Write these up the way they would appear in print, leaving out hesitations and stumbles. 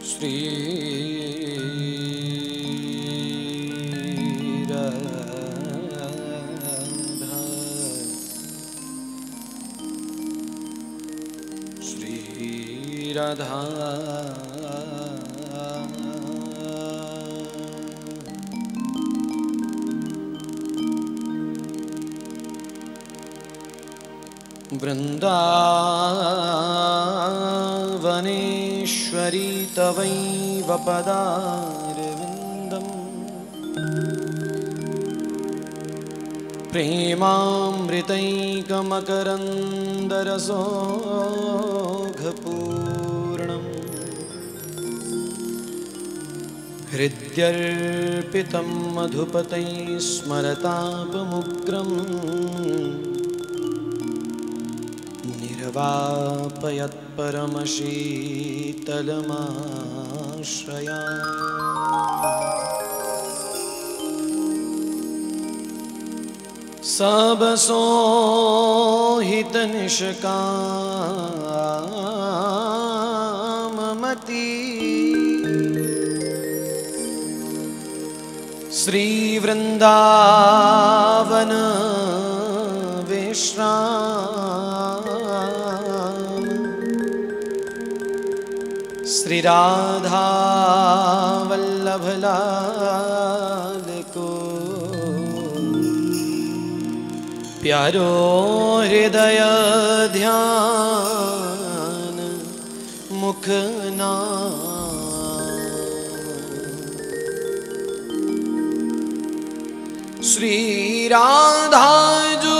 श्री राधा वृन्दावनेश्वरी तवैव पदारविन्दम् प्रेमामृतैकमकरन्दरसोऽघपूर्णम् हृद्यर्पितं मधुपतैः स्मरतापमुग्रम् निर्वापयत्परमशीतलमाश्रया सबसोहितनिष्काममती श्रीवृन्दावन विश्राम श्री राधा वल्लभ लाल को प्यारो हृदय ध्यान मुखना श्री राधा जो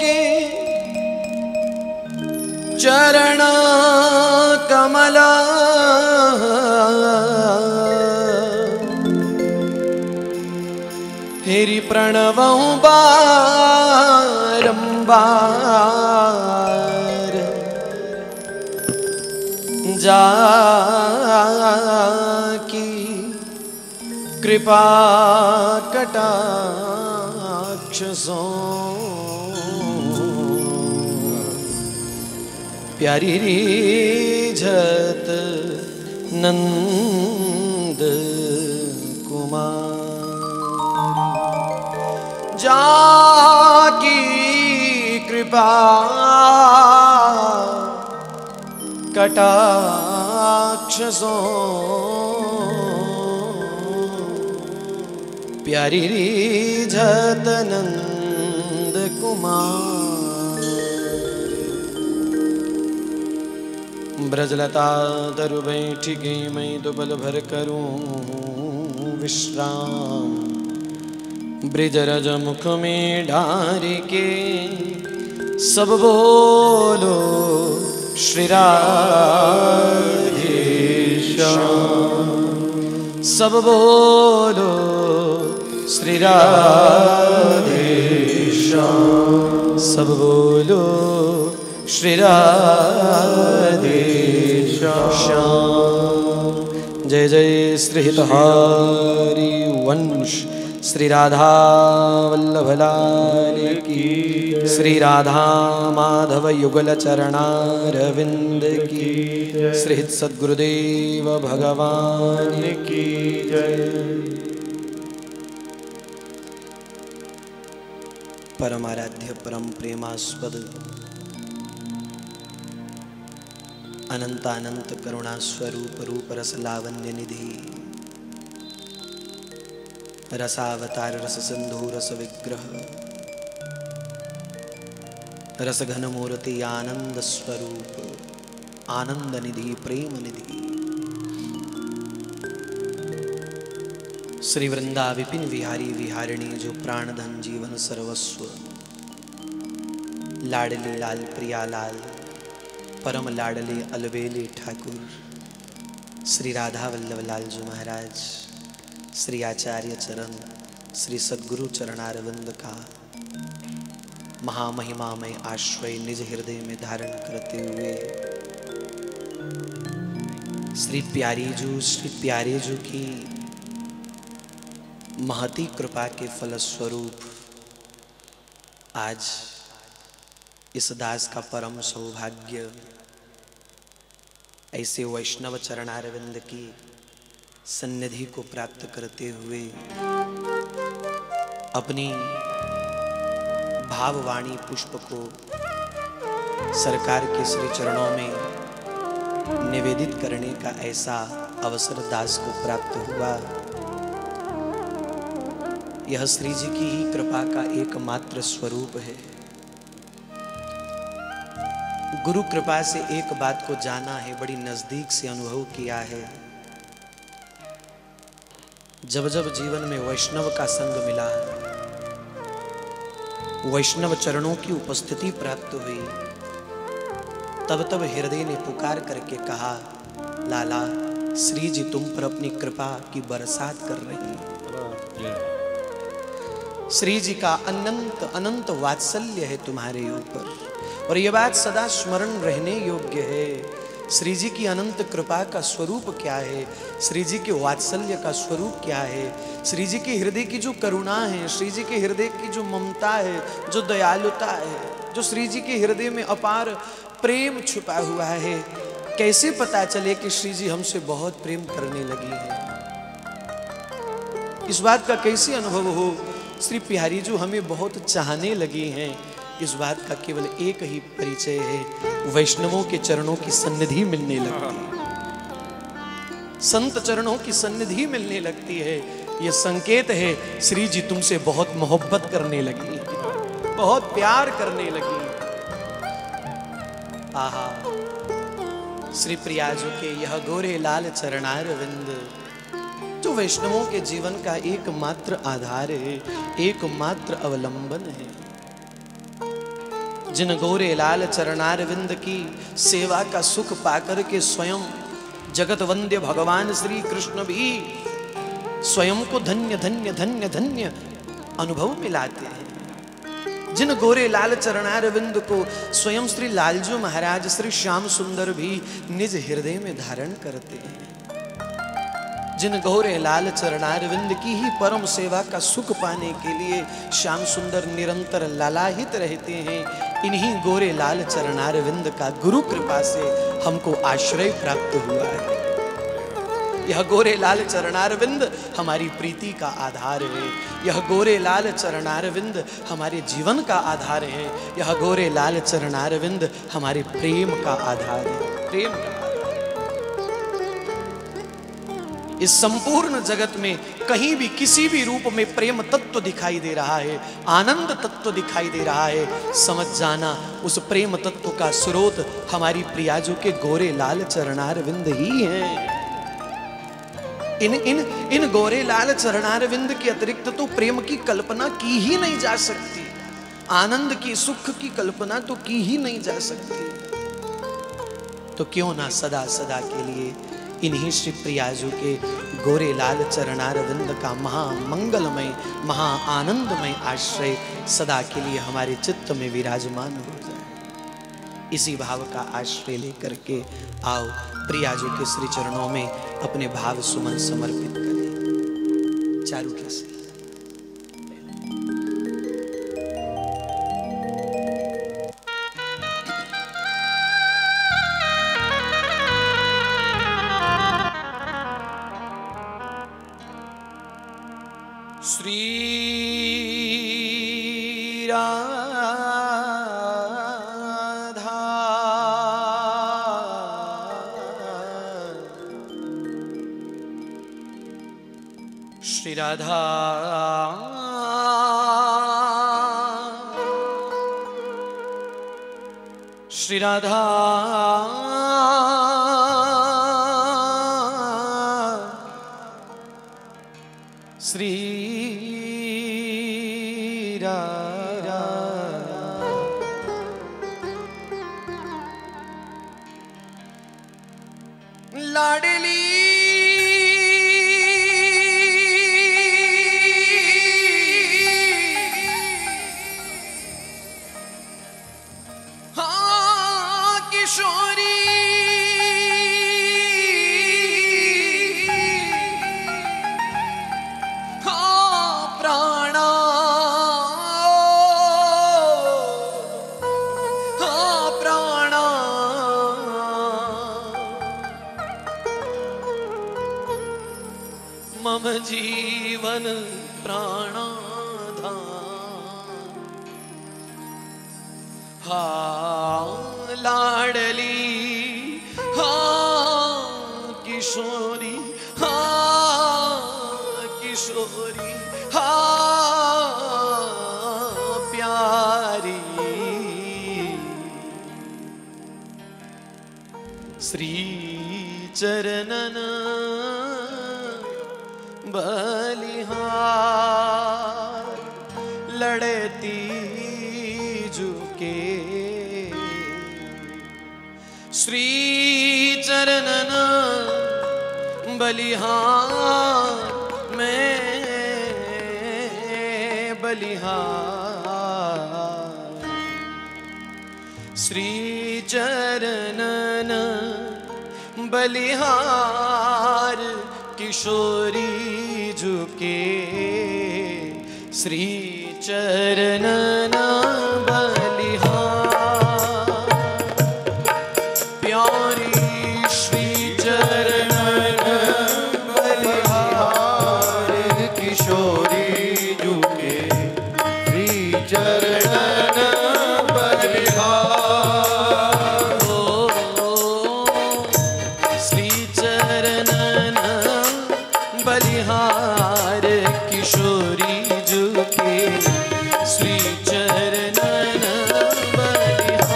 के चरण कमल हेरि प्रणवं बारंबार जाकी कृपा कटाक्ष सो प्यारी रीझत नंद कुमार जाकी कृपा कटाक्ष सो प्यारी रीझत नंद कुमार ब्रजलता तरु बैठ गई मैं तो बल भर करूं विश्राम ब्रिजरज मुख में डार के सब बोलो श्री राधे श्याम सब बोलो श्री राधे श्याम सब बोलो श्री राधे श्याम जय जय श्री हितहारी वंश श्री राधा वल्लभ लाल की श्री राधा माधव युगल चरणारविंद की श्री हित सद्गुरुदेव भगवान की जय। परमाराध्य परम प्रेमास्पद अनंतानंत करुणा स्वरूप रूप रस लावण्य निधि रसावतार रस सिंधु रस विग्रह रस घन मूर्ति आनंद स्वरूप आनंद निधि प्रेम निधि श्री वृंदा विपिन विहारी विहारिणी जो प्राणधन जीवन सर्वस्व लाडली लाल प्रिया लाल परम लाडले अलवेले ठाकुर श्री राधा वल्लभ लाल जी महाराज श्री आचार्य चरण श्री सद्गुरु चरणारविंद का महामहिमामय आश्रय निज हृदय में धारण करते हुए श्री प्यारे जू की महती कृपा के फलस्वरूप आज इस दास का परम सौभाग्य ऐसे वैष्णव चरणारविंद की सन्निधि को प्राप्त करते हुए अपनी भाववाणी पुष्प को सरकार के श्री चरणों में निवेदित करने का ऐसा अवसर दास को प्राप्त हुआ। यह श्री जी की ही कृपा का एकमात्र स्वरूप है। गुरु कृपा से एक बात को जाना है, बड़ी नजदीक से अनुभव किया है। जब जब जीवन में वैष्णव का संग मिला, वैष्णव चरणों की उपस्थिति प्राप्त हुई, तब तब हृदय ने पुकार करके कहा, लाला श्री जी तुम पर अपनी कृपा की बरसात कर रही हैं। श्री जी का अनंत अनंत वात्सल्य है तुम्हारे ऊपर, और यह बात सदा स्मरण रहने योग्य है। श्री जी की अनंत कृपा का स्वरूप क्या है, श्री जी के वात्सल्य का स्वरूप क्या है, श्री जी के हृदय की जो करुणा है, श्री जी के हृदय की जो ममता है, जो दयालुता है, जो श्री जी के हृदय में अपार प्रेम छुपा हुआ है, कैसे पता चले कि श्री जी हमसे बहुत प्रेम करने लगी है। इस बात का कैसे अनुभव हो श्री प्यारी जो हमें बहुत चाहने लगी हैं, इस बात का केवल एक ही परिचय है, वैष्णवों के चरणों की सन्निधि मिलने लगती है, संत चरणों की सन्निधि मिलने लगती है। यह संकेत है श्री जी तुमसे बहुत मोहब्बत करने लगी, बहुत प्यार करने लगी। आहा, श्री प्रियाजू के यह गोरे लाल चरणारविंद जो वैष्णवों के जीवन का एकमात्र आधार है, एकमात्र अवलंबन है। जिन गोरे लाल चरणारविंद की सेवा का सुख पाकर के स्वयं जगत वंद्य भगवान श्री कृष्ण भी स्वयं को धन्य धन्य धन्य धन्य अनुभव में लाते हैं। जिन गोरे लाल चरणारविंद को स्वयं श्री लालजू महाराज श्री श्याम सुंदर भी निज हृदय में धारण करते हैं, जिन गोरे लाल चरणारविंद की ही परम सेवा का सुख पाने के लिए श्याम सुंदर निरंतर लालाहित रहते हैं, इन्हीं गोरे लाल चरणारविंद का गुरु कृपा से हमको आश्रय प्राप्त हुआ है। यह गोरे लाल चरणारविंद हमारी प्रीति का आधार है, यह गोरे लाल चरणारविंद हमारे जीवन का आधार है, यह गोरे लाल चरणारविंद हमारे प्रेम का आधार है, प्रेम का। इस संपूर्ण जगत में कहीं भी किसी भी रूप में प्रेम तत्व दिखाई दे रहा है, आनंद तत्व दिखाई दे रहा है, समझ जाना उस प्रेम तत्व का स्रोत हमारी प्रियाजू के गोरे लाल चरणारविंद ही हैं। इन गोरे लाल चरणारविंद के अतिरिक्त तो प्रेम की कल्पना की ही नहीं जा सकती, आनंद की सुख की कल्पना तो की ही नहीं जा सकती। तो क्यों ना सदा सदा के लिए इन्हीं श्री प्रियाजू के गोरे लाल चरणारविंद का महामंगलमय महा आनंदमय आश्रय सदा के लिए हमारे चित्त में विराजमान हो जाए। इसी भाव का आश्रय लेकर के आओ प्रियाजू के श्री चरणों में अपने भाव सुमन समर्पित करें। चारू कैसे श्री राधा श्री राधा श्री राधा लाडली मम जीवन प्राणाधार। हा लाडली हा किशोरी, हा किशोरी, हा प्यारी। श्री चरणन बलिहार लड़ती झुके। श्री चरणन बलिहार मैं बलिहार। श्री चरणन बलिहार किशोरी झुके। श्री चरणन बलिहार प्यारी। श्री चरणन बलिहार किशोरी झुके। श्री चरणन बलिहार श्री चरणन बलिहार किशोरी झुके। श्री चरणन बलिहार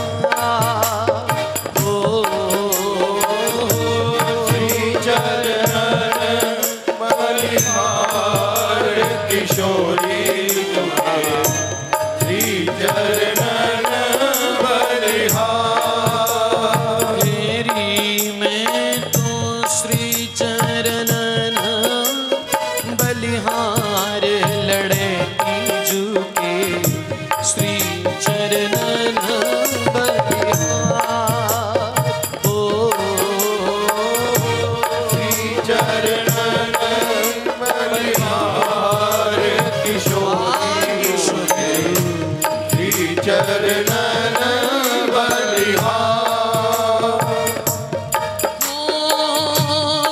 श्री चरणन बलिहार किशोरी झुके। श्री चरणन बलिहार तेरी मैं तो श्री चरणन बलिहार लड़ती झुके। श्री चरणन बलिहार श्री चरणन बलिहार किशोरी झुके। श्री चरणन बलिहार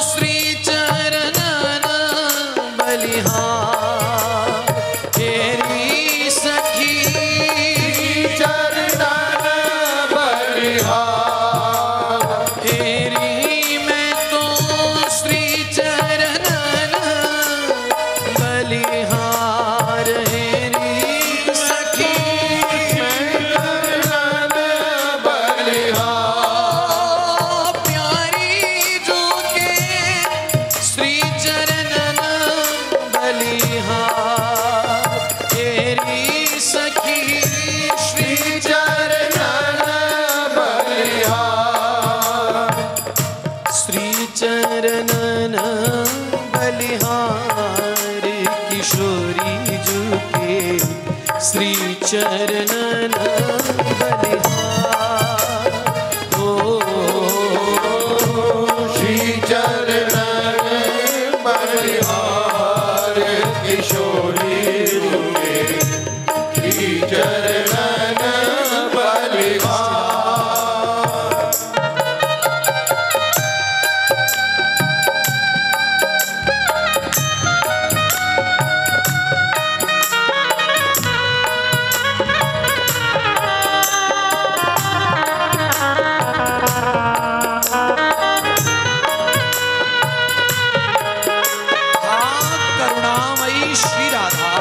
श्री चरणन बलिहार तेरी सखी। चरणन बलिहार तेरी मैं तो श्री चरणन बलिहार तेरी सखी। चरणन बलिहार प्यारी जो के श्री चरणन बलिहार तेरी सखी। श्री चरणन बलिहार श्री चरणन बलिहार किशोरी झुके। श्री चरणन बलिहार श्री चरणन बलिहार किशोरी झुके। श्री चरणन बलिहार करुणामयी श्री राधा।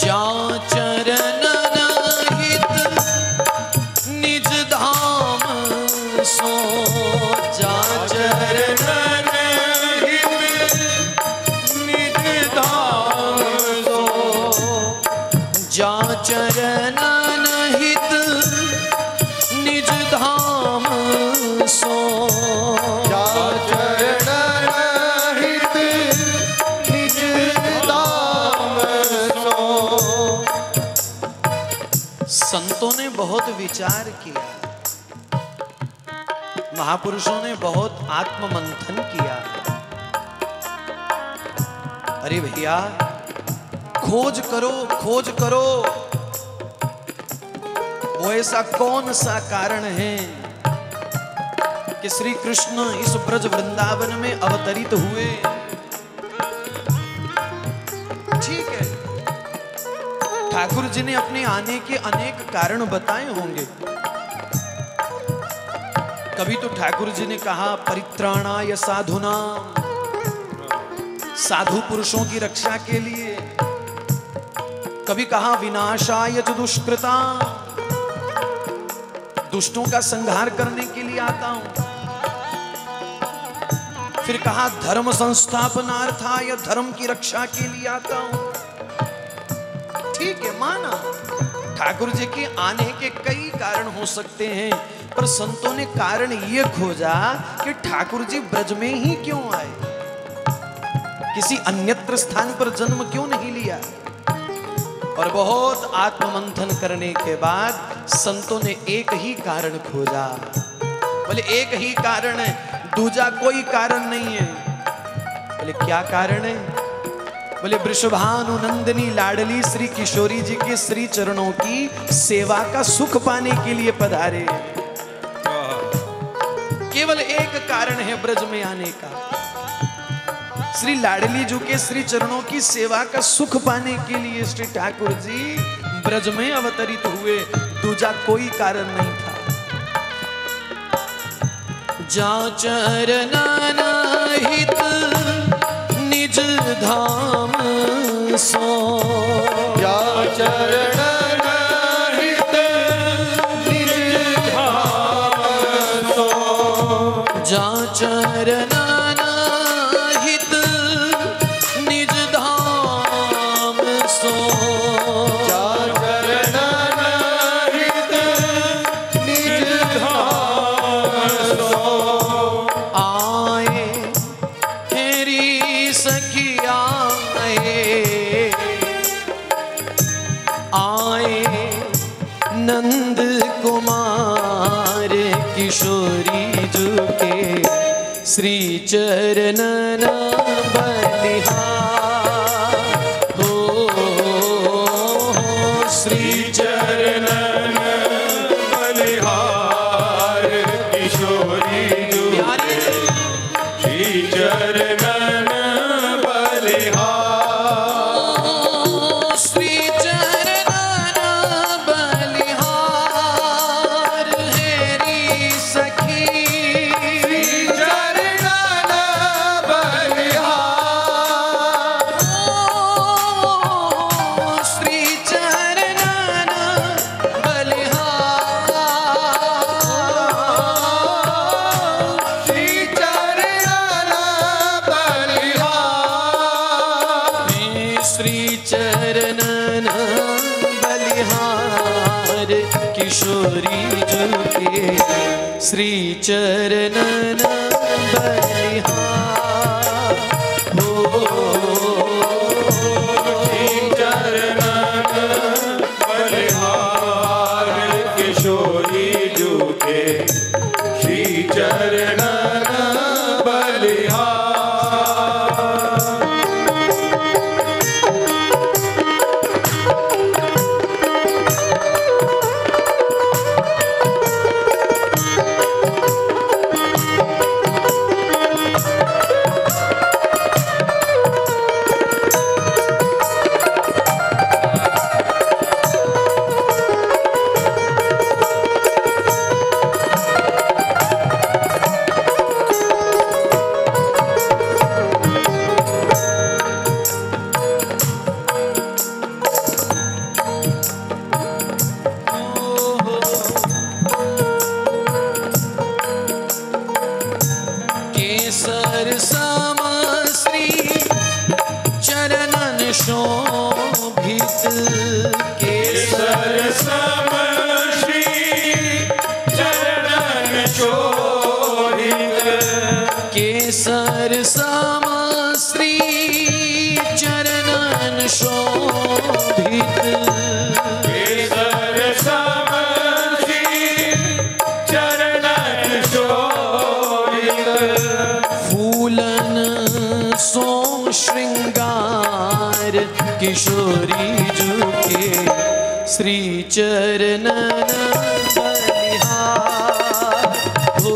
जा चरणन हित निज धाम सो। जा चरणन निज धाम सो। जा चरणन हित निज धाम सो। जा चरणन हित निज धाम सो। संतों ने बहुत विचार किया, महापुरुषों ने बहुत आत्ममंथन किया अरे भैया खोज करो, खोज करो, वो ऐसा कौन सा कारण है कि श्री कृष्ण इस ब्रज वृंदावन में अवतरित हुए। ठीक है, ठाकुर जी ने अपने आने के अनेक कारण बताए होंगे। कभी तो ठाकुर जी ने कहा परित्राणाय साधुनाम, साधु पुरुषों की रक्षा के लिए। कभी कहा विनाशाय च दुष्कृताम, दुष्टों का संहार करने के लिए आता हूं। फिर कहा धर्म संस्थापनार्थाय, धर्म की रक्षा के लिए आता हूं। ठीक है, माना ठाकुर जी के आने के कई कारण हो सकते हैं, पर संतों ने कारण यह खोजा कि ठाकुर जी ब्रज में ही क्यों आए, किसी अन्यत्र स्थान पर जन्म क्यों नहीं लिया। और बहुत आत्ममंथन करने के बाद संतों ने एक ही कारण खोजा। बोले एक ही कारण है, दूजा कोई कारण नहीं है। बोले क्या कारण है? बोले वृषभानुनंदिनी लाडली श्री किशोरी जी के श्री चरणों की सेवा का सुख पाने के लिए पधारे। केवल एक कारण है ब्रज में आने का, श्री लाडली जी के श्री चरणों की सेवा का सुख पाने के लिए श्री ठाकुर जी ब्रज में अवतरित हुए, दूजा कोई कारण नहीं था। जा चरण हित निज धाम सो, जा चरण हित निज धाम सो, जा चरण हित निज धाम सो, जा चरण हित निज धाम सो। आए तेरी सखिया आए नंद कुमार किशोरी जी के श्री चरणन बलिहार हो, श्री चरणन बलिहार किशोरी जी प्यारे श्री चरणन बलिहार। श्री चरणन बलिहार हेरी सखी, श्री चरणन बलिहार, श्री चरणन बलिहार, श्री चरणन बलिहार, श्री चरणन बलिहार किशोरी जी के श्री चरणन बलिहार हो, श्री चरणन बलिहार किशोरी जी के श्री चरणन बलिहार। केसर सम श्री चरणन शोभित, केसर सम श्री चरणन शोभित, केसर सम श्री चरणन शोभित, केसर सम श्री चरणन शोभित, फूलन सो श्रृंगार किशोरी जू के श्री चरणन बलिहार हो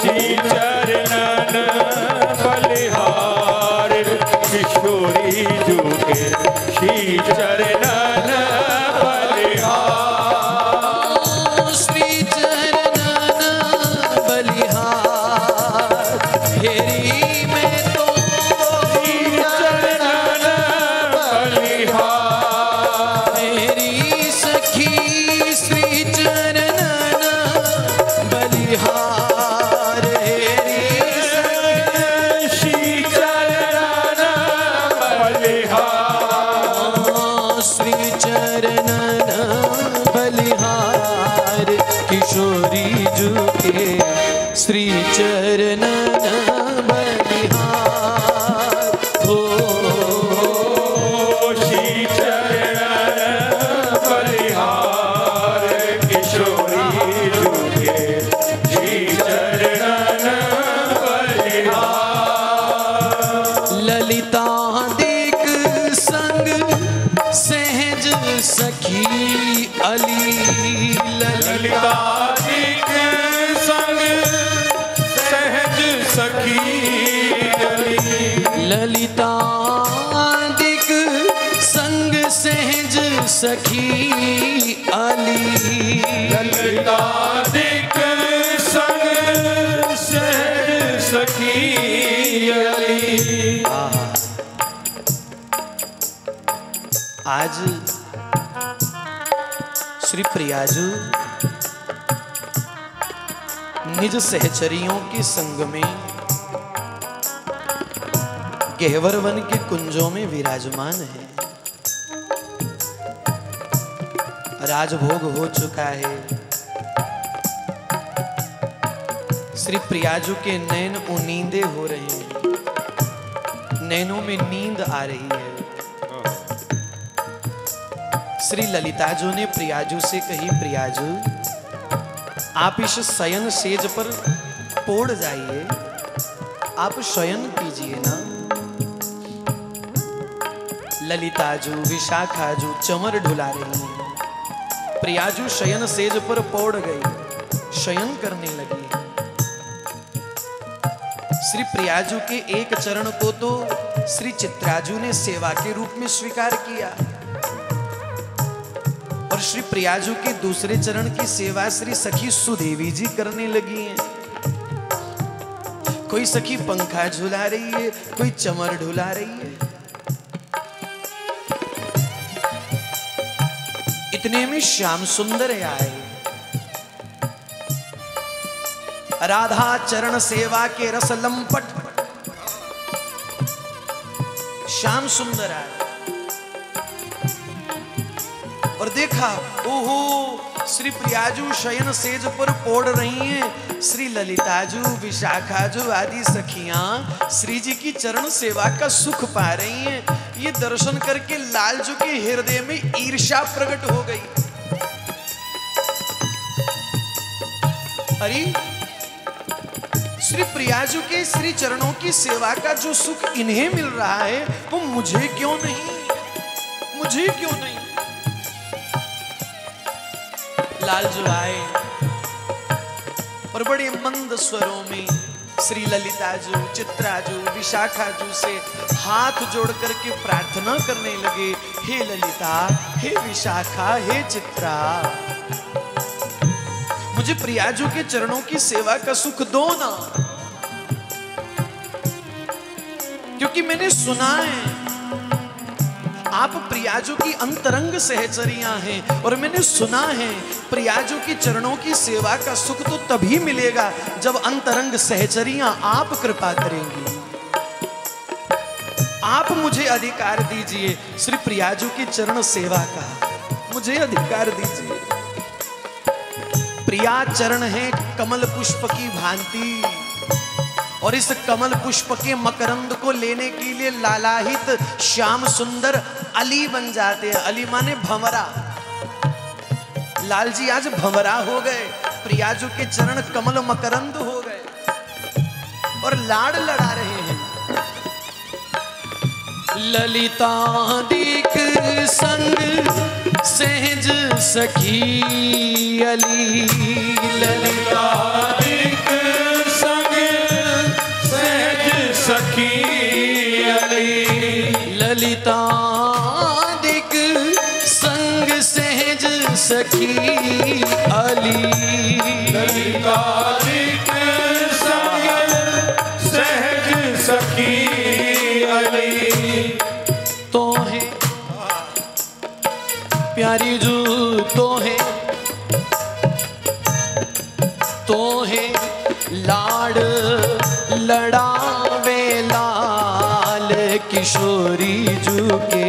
श्री चरणन बलिहार किशोरी जू के श्री चरणन बलिहार श्री चरणन बलिहार हेरी में तो चरणन बलिहार मेरी सखी श्री चरणन बलिहार हेरी श्री चरणन बलिहार श्री चरणन बलिहार किशोरी जू के श्री चरणन बलिहार हो श्री चरणन बलिहार किशोरी जू के श्री चरणन बलिहार ललिता देख संग सहज सखी अली ललिता के संग सहज सखी अली ललिता दिक संग सहज सखी अली ललिता दिक संग सहज सखी अली आज श्री प्रियाजू निज सहचरियों के संग में गहवर वन के कुंजों में विराजमान है। राजभोग हो चुका है। श्री प्रियाजू के नैन उनींदे हो रहे हैं, नैनों में नींद आ रही है। श्री ललिताजू ने प्रियाजू से कही, प्रियाजू आप इस शयन सेज पर पोड़ जाइए, आप शयन कीजिए ना। ललिताजू विशाखाजू चमर ढुला रही हैं। प्रियाजू शयन सेज पर पौड़ गई, शयन करने लगी। श्री प्रियाजू के एक चरण को तो श्री चित्राजू ने सेवा के रूप में स्वीकार किया और श्री प्रियाजू के दूसरे चरण की सेवा श्री सखी सुदेवी जी करने लगी हैं। कोई सखी पंखा झुला रही है, कोई चमर ढुला रही है। इतने में श्याम सुंदर आए। राधा चरण सेवा के रस लंपट श्याम सुंदर आए और देखा, ओहो श्री प्रियाजू शयन सेज पर पोड़ रही हैं। श्री ललिताजू विशाखाजू आदि सखियां श्री जी की चरण सेवा का सुख पा रही हैं। ये दर्शन करके लालजू के हृदय में ईर्ष्या प्रकट हो गई। अरे श्री प्रियाजू के श्री चरणों की सेवा का जो सुख इन्हें मिल रहा है वो मुझे क्यों नहीं, मुझे क्यों नहीं। लालजू आए और बड़े मंद स्वरों में श्री ललिताजू चित्राजू विशाखाजू से हाथ जोड़ करके प्रार्थना करने लगे, हे ललिता, हे विशाखा, हे चित्रा, मुझे प्रियाजू के चरणों की सेवा का सुख दो ना, क्योंकि मैंने सुना है आप प्रियाजू की अंतरंग सहचरियां हैं और मैंने सुना है प्रियाजू की चरणों की सेवा का सुख तो तभी मिलेगा जब अंतरंग सहचरियां आप कृपा करेंगी। आप मुझे अधिकार दीजिए श्री प्रियाजू की चरण सेवा का, मुझे अधिकार दीजिए। प्रिया चरण है कमल पुष्प की भांति और इस कमल पुष्प के मकरंद को लेने के लिए लालाहित श्याम सुंदर अली बन जाते हैं। अली माने भंवरा। लालजी आज भंवरा हो गए, प्रियाजू के चरण कमल मकरंद हो गए और लाड़ लड़ा रहे हैं। ललितादिक संग सहज सखी अली। ललितादिक संग सहज सखी अली। ललितादिक संग सहज सखी अली। ललितादिक संग सहज सखी अली। तो है प्यारी जू तो है लाड लड़ावे लाल किशोरी जू के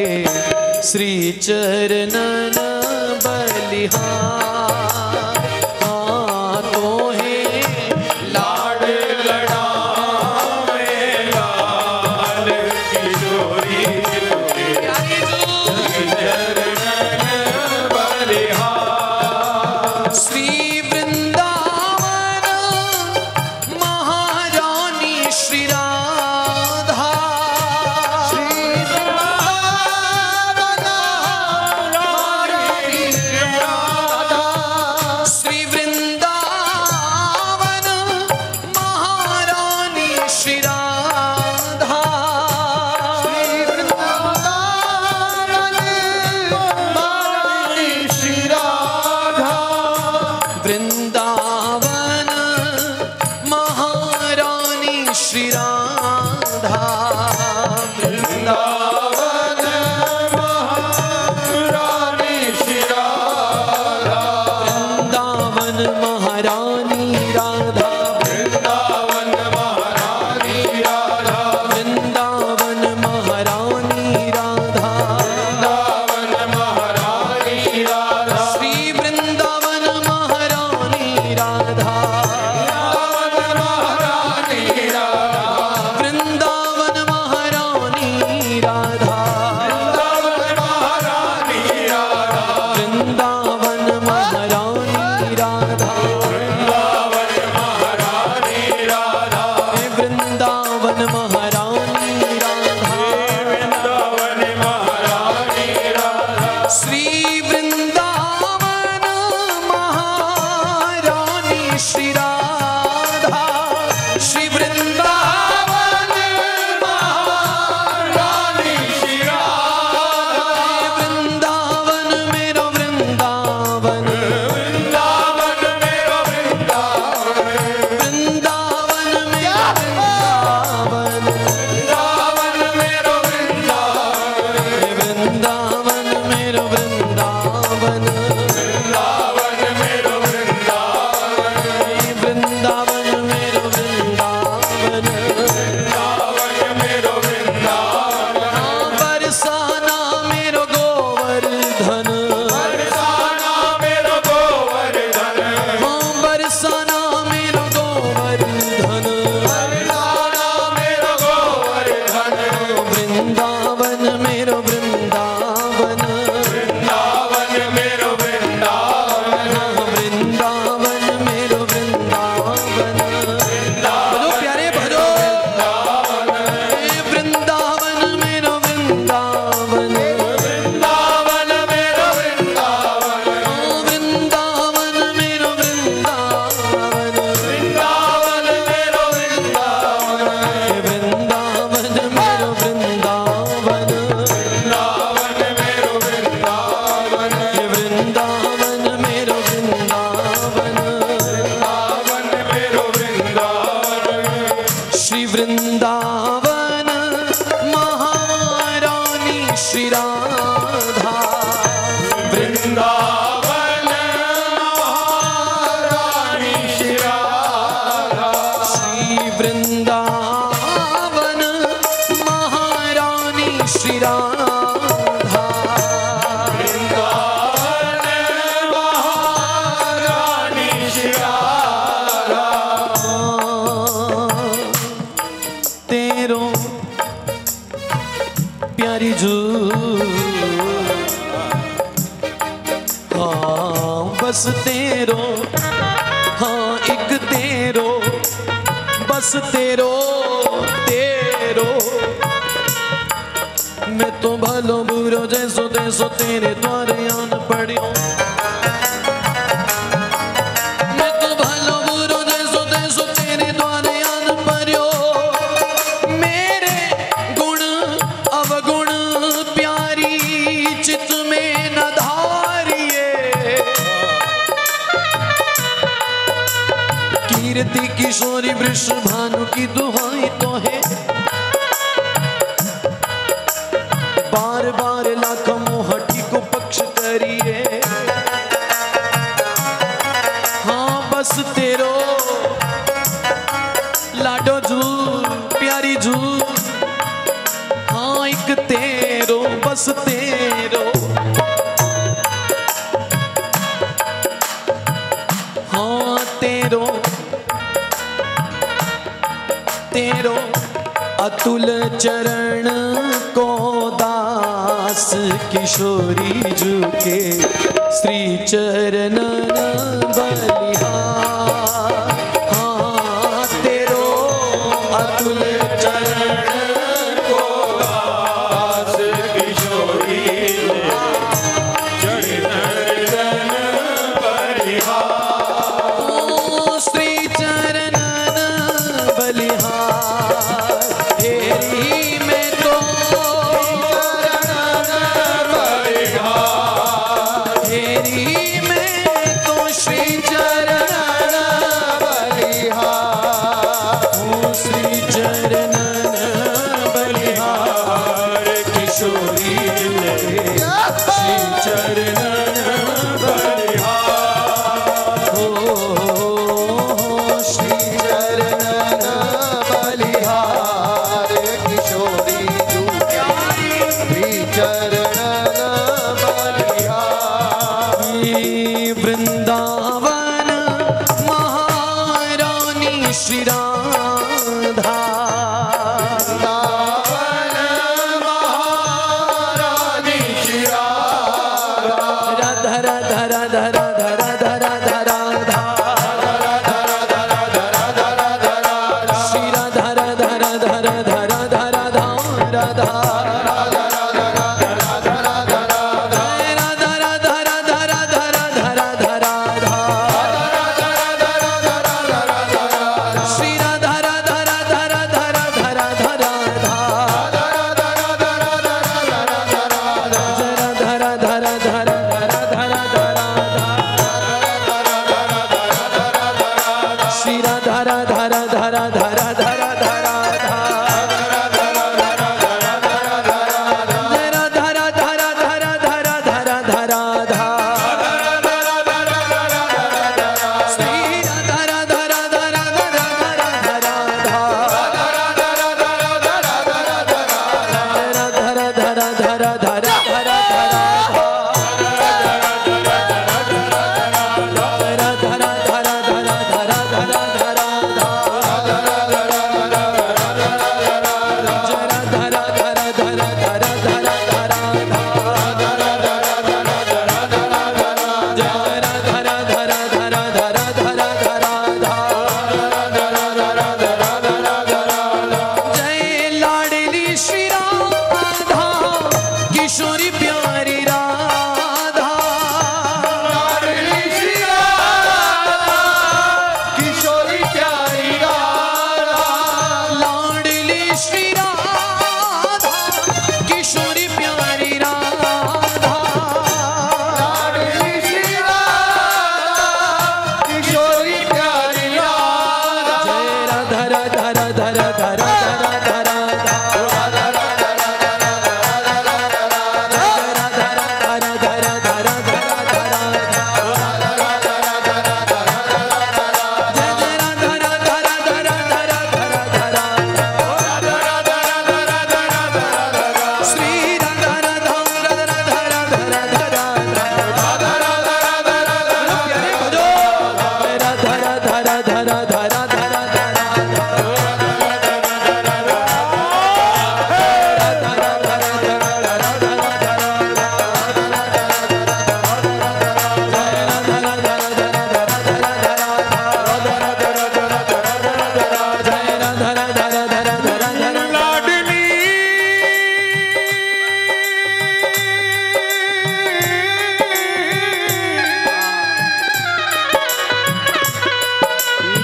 श्री चरणन बलिहार। हाँ तो है लाड लड़ावे लाल किशोरी जू के प्यारी जू चरणन बलिहार। श्री वृंदावन महारानी श्री राधा। श्री वृंदावन महारानी श्री राधा। श्री वृंदावन महारानी श्री राधा। श्री वृंदावन महारानी श्री राधा। वृंदावन महारानी श्री राधा। वृंदावन महारानी श्री राधा। वृंदावन महारानी राधा। वृंदावन महारानी राधा। वृंदावन महारानी राधा। वृंदावन महारानी राधा। श्री वृंदावन महारानी राधा। वृंदावन महारानी राधा। वृंदावन महारानी राधा। वृंदावन महारानी राधा। वृंदावन महारानी राधा। वृंदावन महारानी राधा। वृंदावन महारानी राधा। वृंदावन महारानी राधा। श्री वृंदावन महारानी श्री राधा। श्री वृंदावन महारानी श्री राधा। वृंदावन मेरो वृंदावन। वृंदावन मेरो वृंदावन। वृंदावन मेरो वृंदावन। वृंदावन मेरो वृंदावन। वृंदावन मेरो वृंदावन। वृंदावन मेरो वृंदावन। वृंदावन मेरो वृंदावन। वृंदावन मेरो वृंदावन। बरसाना मेरो गोवर्धन। बरसाना मेरो गोवर्धन। बरसाना मेरो गोवर्धन। बरसाना मेरो गोवर्धन। वृंदावन मेरो वृंदावन। वृंदावन मेरो वृंदावन। वृंदावन मेरो वृंदावन। भजो प्यारे भजो। वृंदावन मेरो वृंदावन। वृंदावन मेरो वृंदावन। वृंदावन मेरो वृंदावन। वृंदावन मेरो वृंदावन। वृंदावन मेरो वृंदावन। वृंदावन मेरो वृंदावन। वृंदावन मेरो वृंदावन। वृंदावन मेरो वृंदावन। श्री वृंदावन महारानी श्री राधा। वृंदावन महारानी श्री राधा। श्री वृंदावन महारानी श्री राधा। वृंदावन महारानी श्री राधा। तेरो प्यारी जू। हाँ बस तेरो। हाँ एक तेरो। बस तेरो तेरो तो भलो बुरो जैसो तैसो तेरे द्वारे आन पड़ियो। मैं तो भलो बुरो जैसो तैसो तेरे द्वारे आन पड़ियो। मेरे गुण अवगुण प्यारी चित में न धारिए। कीर्ति किशोरी वृष भानु की दुहाई तो है। बार बार लाख मोहटी को पक्ष करिए। हाँ बस तेरो लाडो जू प्यारी जू। हाँ एक तेरो बस तेरो। हाँ तेरो तेरो अतुल चरण को दास किशोरी जू के श्री चरणन बलिहार। हाँ तेरो अतुल चरण को दास किशोरी चरणन बलिहार। ओ श्री चरणन बलिहार। तेरी मैं तो तेरी मैं तो श्री चरणन बलिहार। ओ श्री चरणन बलिहार किशोरी श्री चरणन बलिहार। ओ श्री चरणन बलिहार किशोरी श्री चरणन बलिहार। वृंदावन महारानी श्री राधा। वृंदावन महारानी श्री राधा। राधा राधा राधा राधा राधा राधा राधा श्री राधा राधा राधा राधा राधा राधा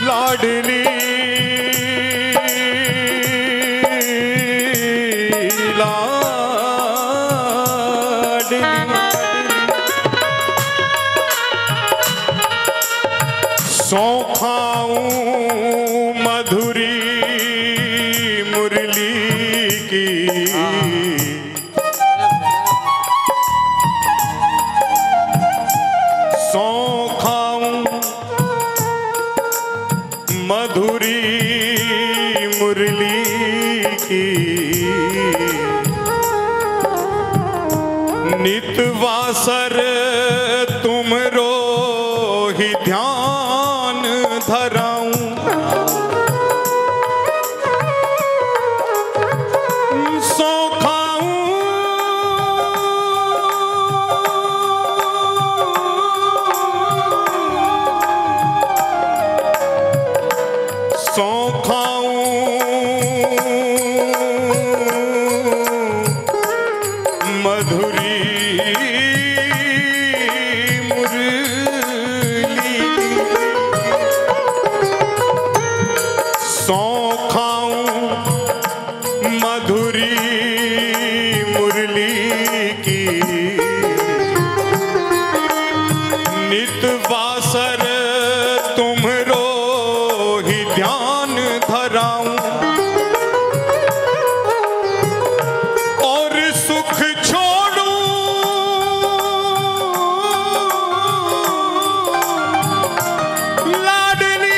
लाडली लाडली सौंखाऊं मधुरी मुरली की सौंखाऊं मधुरी मुरली की नितवासर तुमरो ही ध्यान धराऊं मधुरी मुरली सौंखाऊं मधुरी मुरली की नितवासर तुमरो ही ध्यान धराऊं और सुख छोड़ूं लाडली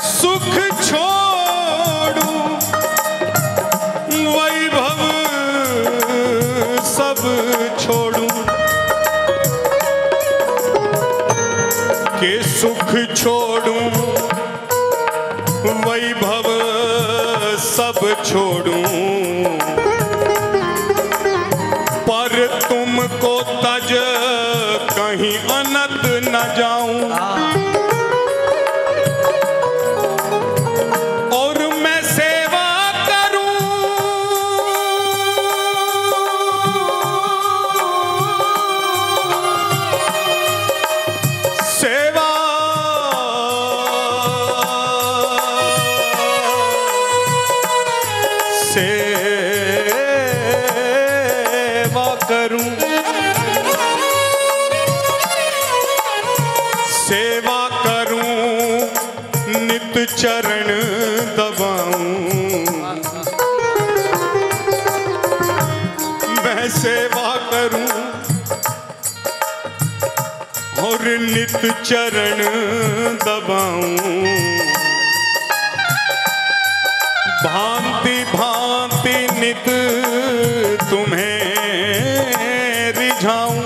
सुख छोड़ूं वैभव सब छोड़ूं के सुख छोड़ूं वैभव सब छोड़ूं पर तुमको तज कहीं अनत न जाऊं और मैं सेवा करूं सेवा सेवा करूं सेवा करूं नित चरण दबाऊं मैं सेवा करूं और नित चरण दबाऊं भांति भांति नित तुम्हें रिझाऊं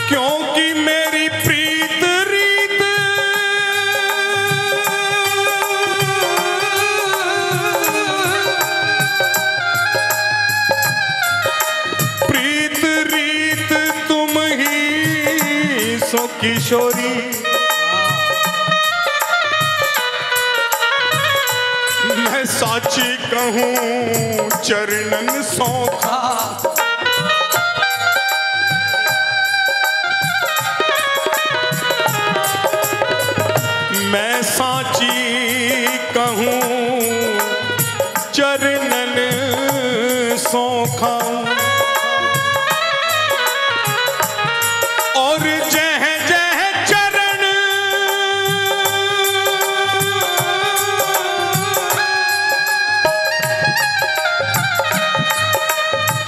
क्योंकि मेरी प्रीत रीत प्रीत रीत तुम ही सो किशोरी मैं साची कहूं चरणन सौखा मैं साची कहूं चरणन सौखा और जह जह चरण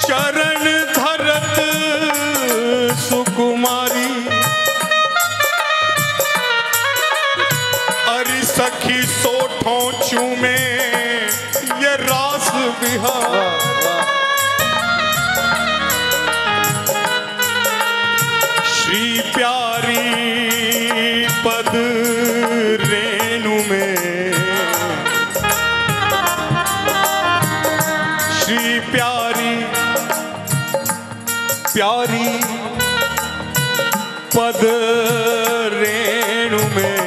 चरण धरत सुकुमारी अरि सखी सोठों चूमे ये रास बिहार श्री प्यारी पद रेणु में श्री प्यारी प्यारी पद रेणु में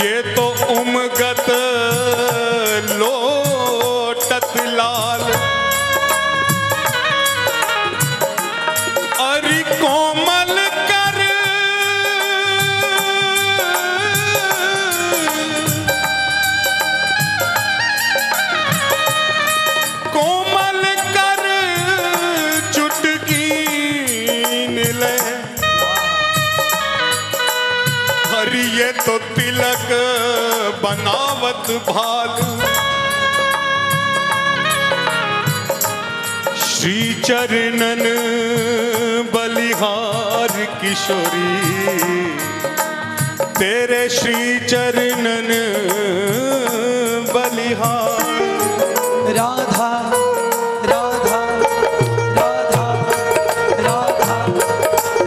ये तो उमगत लोटत लोटत लाल, अरि कोमल कर कोमल कर चुटकी ले, हरि ये तो तिलक बनावत भाल, श्री चरणन बलिहार किशोरी, तेरे श्री चरणन बलिहार। राधा राधा राधा राधा राधा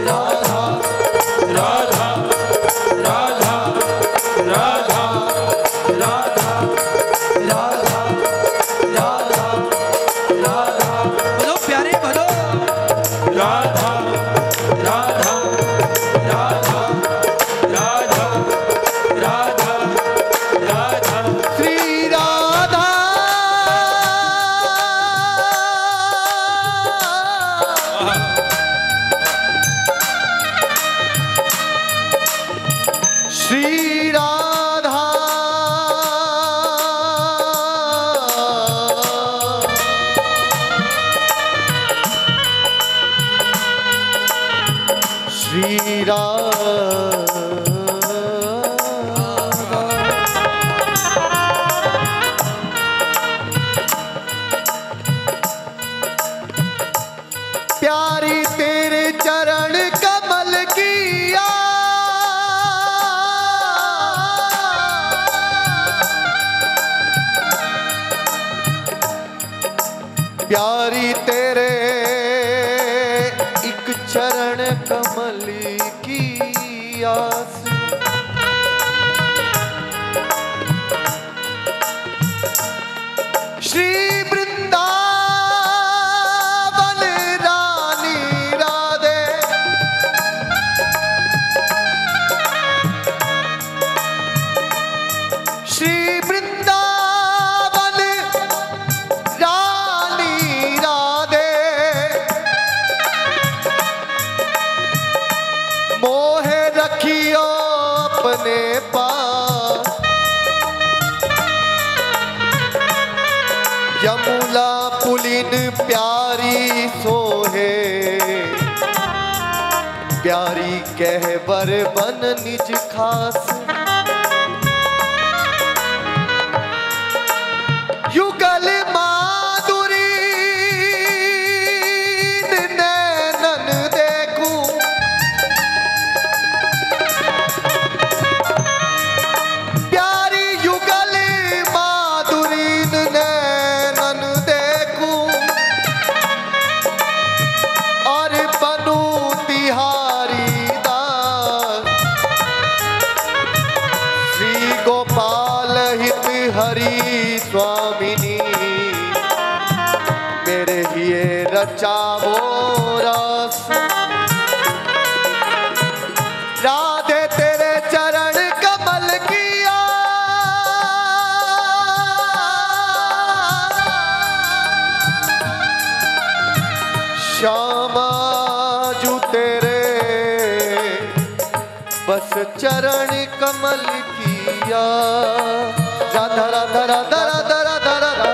राधा राधा राधा राधा राधा राधा राधा, बोलो प्यारे बोलो, राधा राधा राधा राधा राधा राधा, श्री राधा श्री राधा श्री राधा प्यारी तेरे चरण कमल किया, प्यारी तेरे एक चरण कमल की आस, श्री वृंदावन रानी राधे, श्री वृंदावन रानी राधे, मोहे रखियो अपने पास, यमुना पुलिन प्यारी सोहे, प्यारी कहबर बन निज खास, युगल माधुरी नैनन देखूं, प्यारी युगल माधुरी नैनन देखूं, और बनू तिहारी दास, श्री गोपाल हित हरि स्वामिनी, मेरे हिये रचावो रस, राधे तेरे चरण कमल किया, श्यामा जू तेरे बस चरण कमल किया, राधा राधा राधा राधा राधा राधा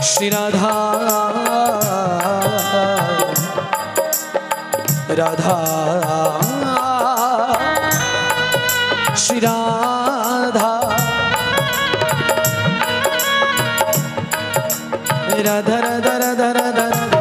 श्री राधा राधा श्री राधा राधा राधा राधा राधा राधा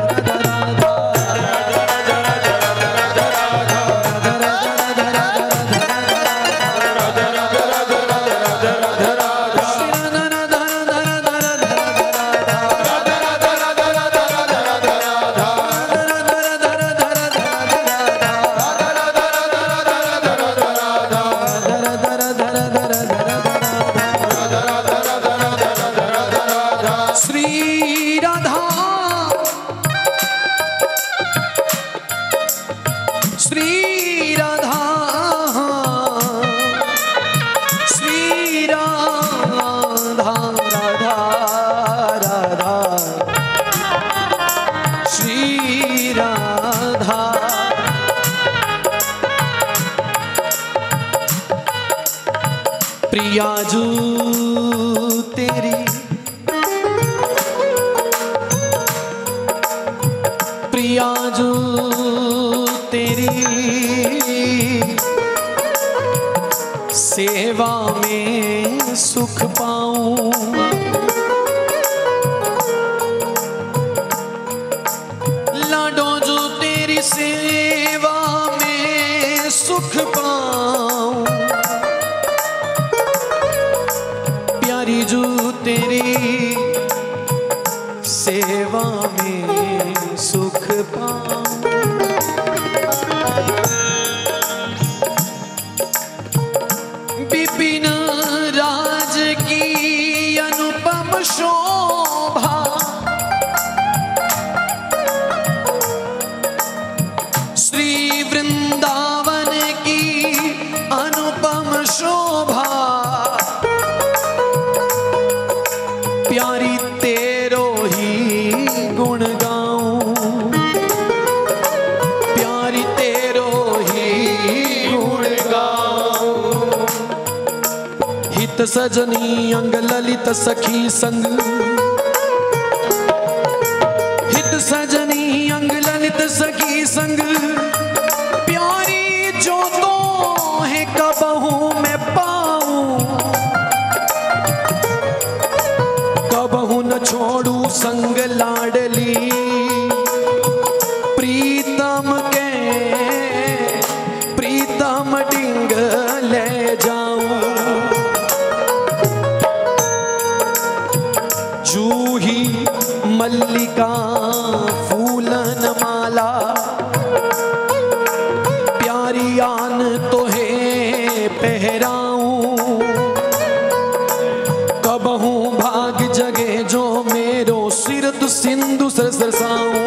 प्रियाजू तेरी प्रियाजू तेरी सेवा में सुख पाऊं। लाडो जो तेरी सेवा में सुख पाऊं। प्यारी जो तेरी सेवा में सुख पाऊं। विपिन राज की अनुपम शोभा श्री वृंदावन की अनुपम शोभा प्यारी तेरो ही गुण गाऊं। प्यारी तेरो ही गुण गाऊं। हित सजनी अंग ललित सखी संग हित सजनी अंग ललित सखी संग प्यारी जो तो है कबहू मैं पाऊं। कबहू न छोड़ू संग लाडली प्रीतम के प्रीतम डिंग ले जाऊं। जूही मल्लिका फूलन माला प्यारी आन तो है पहराऊं। कबहू भाग जगे जो मेरो सिर तु सिंधु सरसाऊं।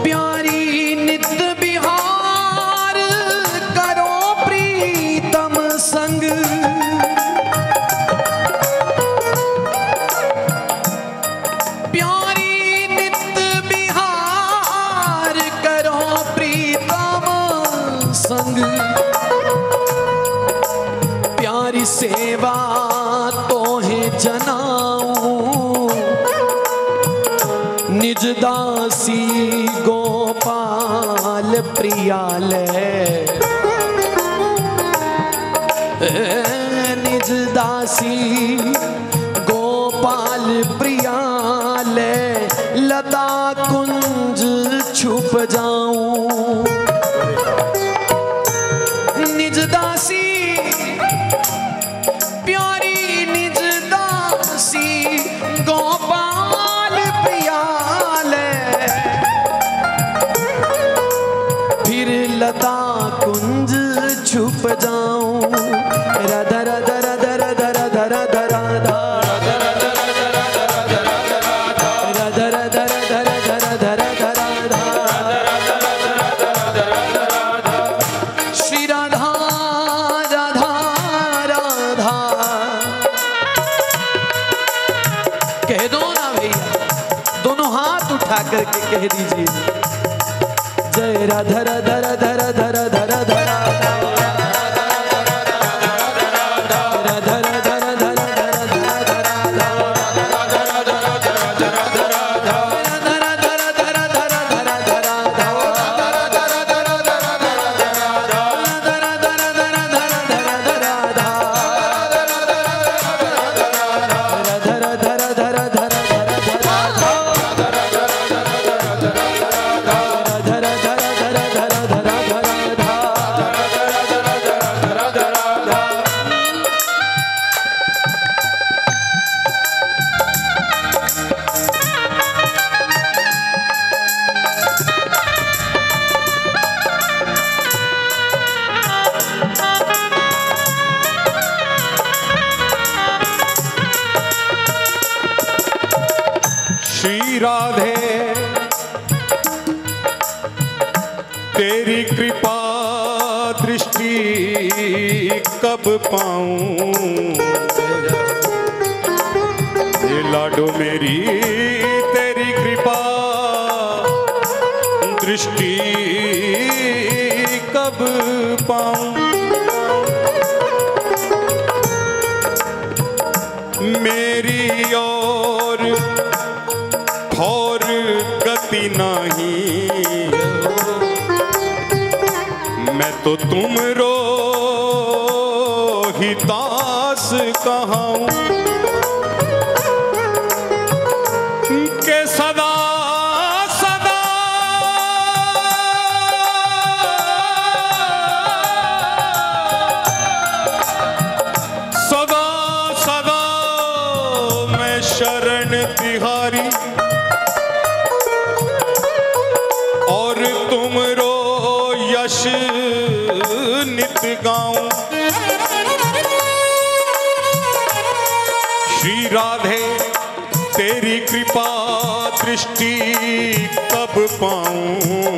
प्यारी नित्य बिहार करो प्रीतम संग। प्यारी नित्य बिहार करो प्रीतम संग। प्यारी सेवा तो है जनाऊं। निज दासी गोपाल प्रियालय निज दासी गोपाल प्रियालय लता कुंज छुप जाऊं। निज दासी प्यारी निज दासी गोपाल प्रियालय फिर लता कुंज छुप जाऊं। राधा राधा राधा राधा राधा राधा राधा राधा राधा राधा राधा राधा श्री राधा राधा राधा कह दो ना भैया, दोनों हाथ उठा करके कह दीजिए जय राधा राधा राधा राधा राधा राधा राधा श्री राधे तेरी कृपा दृष्टि कब पाऊं। ये लाडो मेरी तेरी कृपा दृष्टि कब पाऊं। मेरी और ठौर गति नहीं, मैं तो तुमरो ही दास कहाऊं के सदा सदा सदा सदा मैं शरण तिहारी और तुमरो यश नित गाऊं। श्री राधे तेरी कृपा दृष्टि कब पाऊं,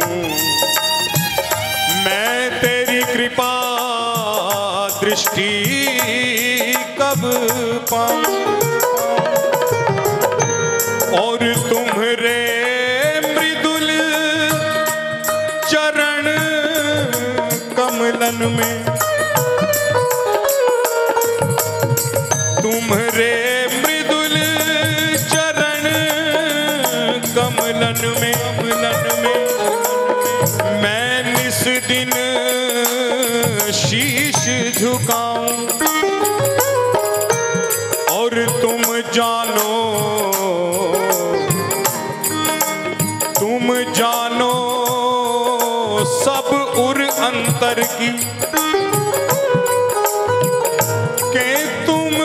मैं तेरी कृपा दृष्टि कब पाऊं। और तुम्हारे मृदुल चरण कमलन में, तुम्हारे मृदुल चरण कमलन में मैं निस दिन शीश झुकाऊं। और तुम जानो सब उर अंतर की, के तुम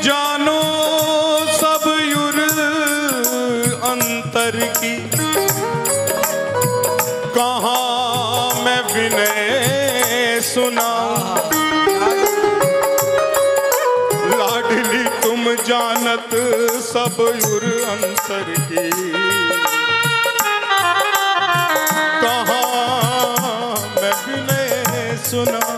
जानो सब युर अंतर की। कहाँ मैं विनय सुनाऊं, लाडली तुम जानत सब युर अंतर की। कहाँ मैं विनय सुनाऊं,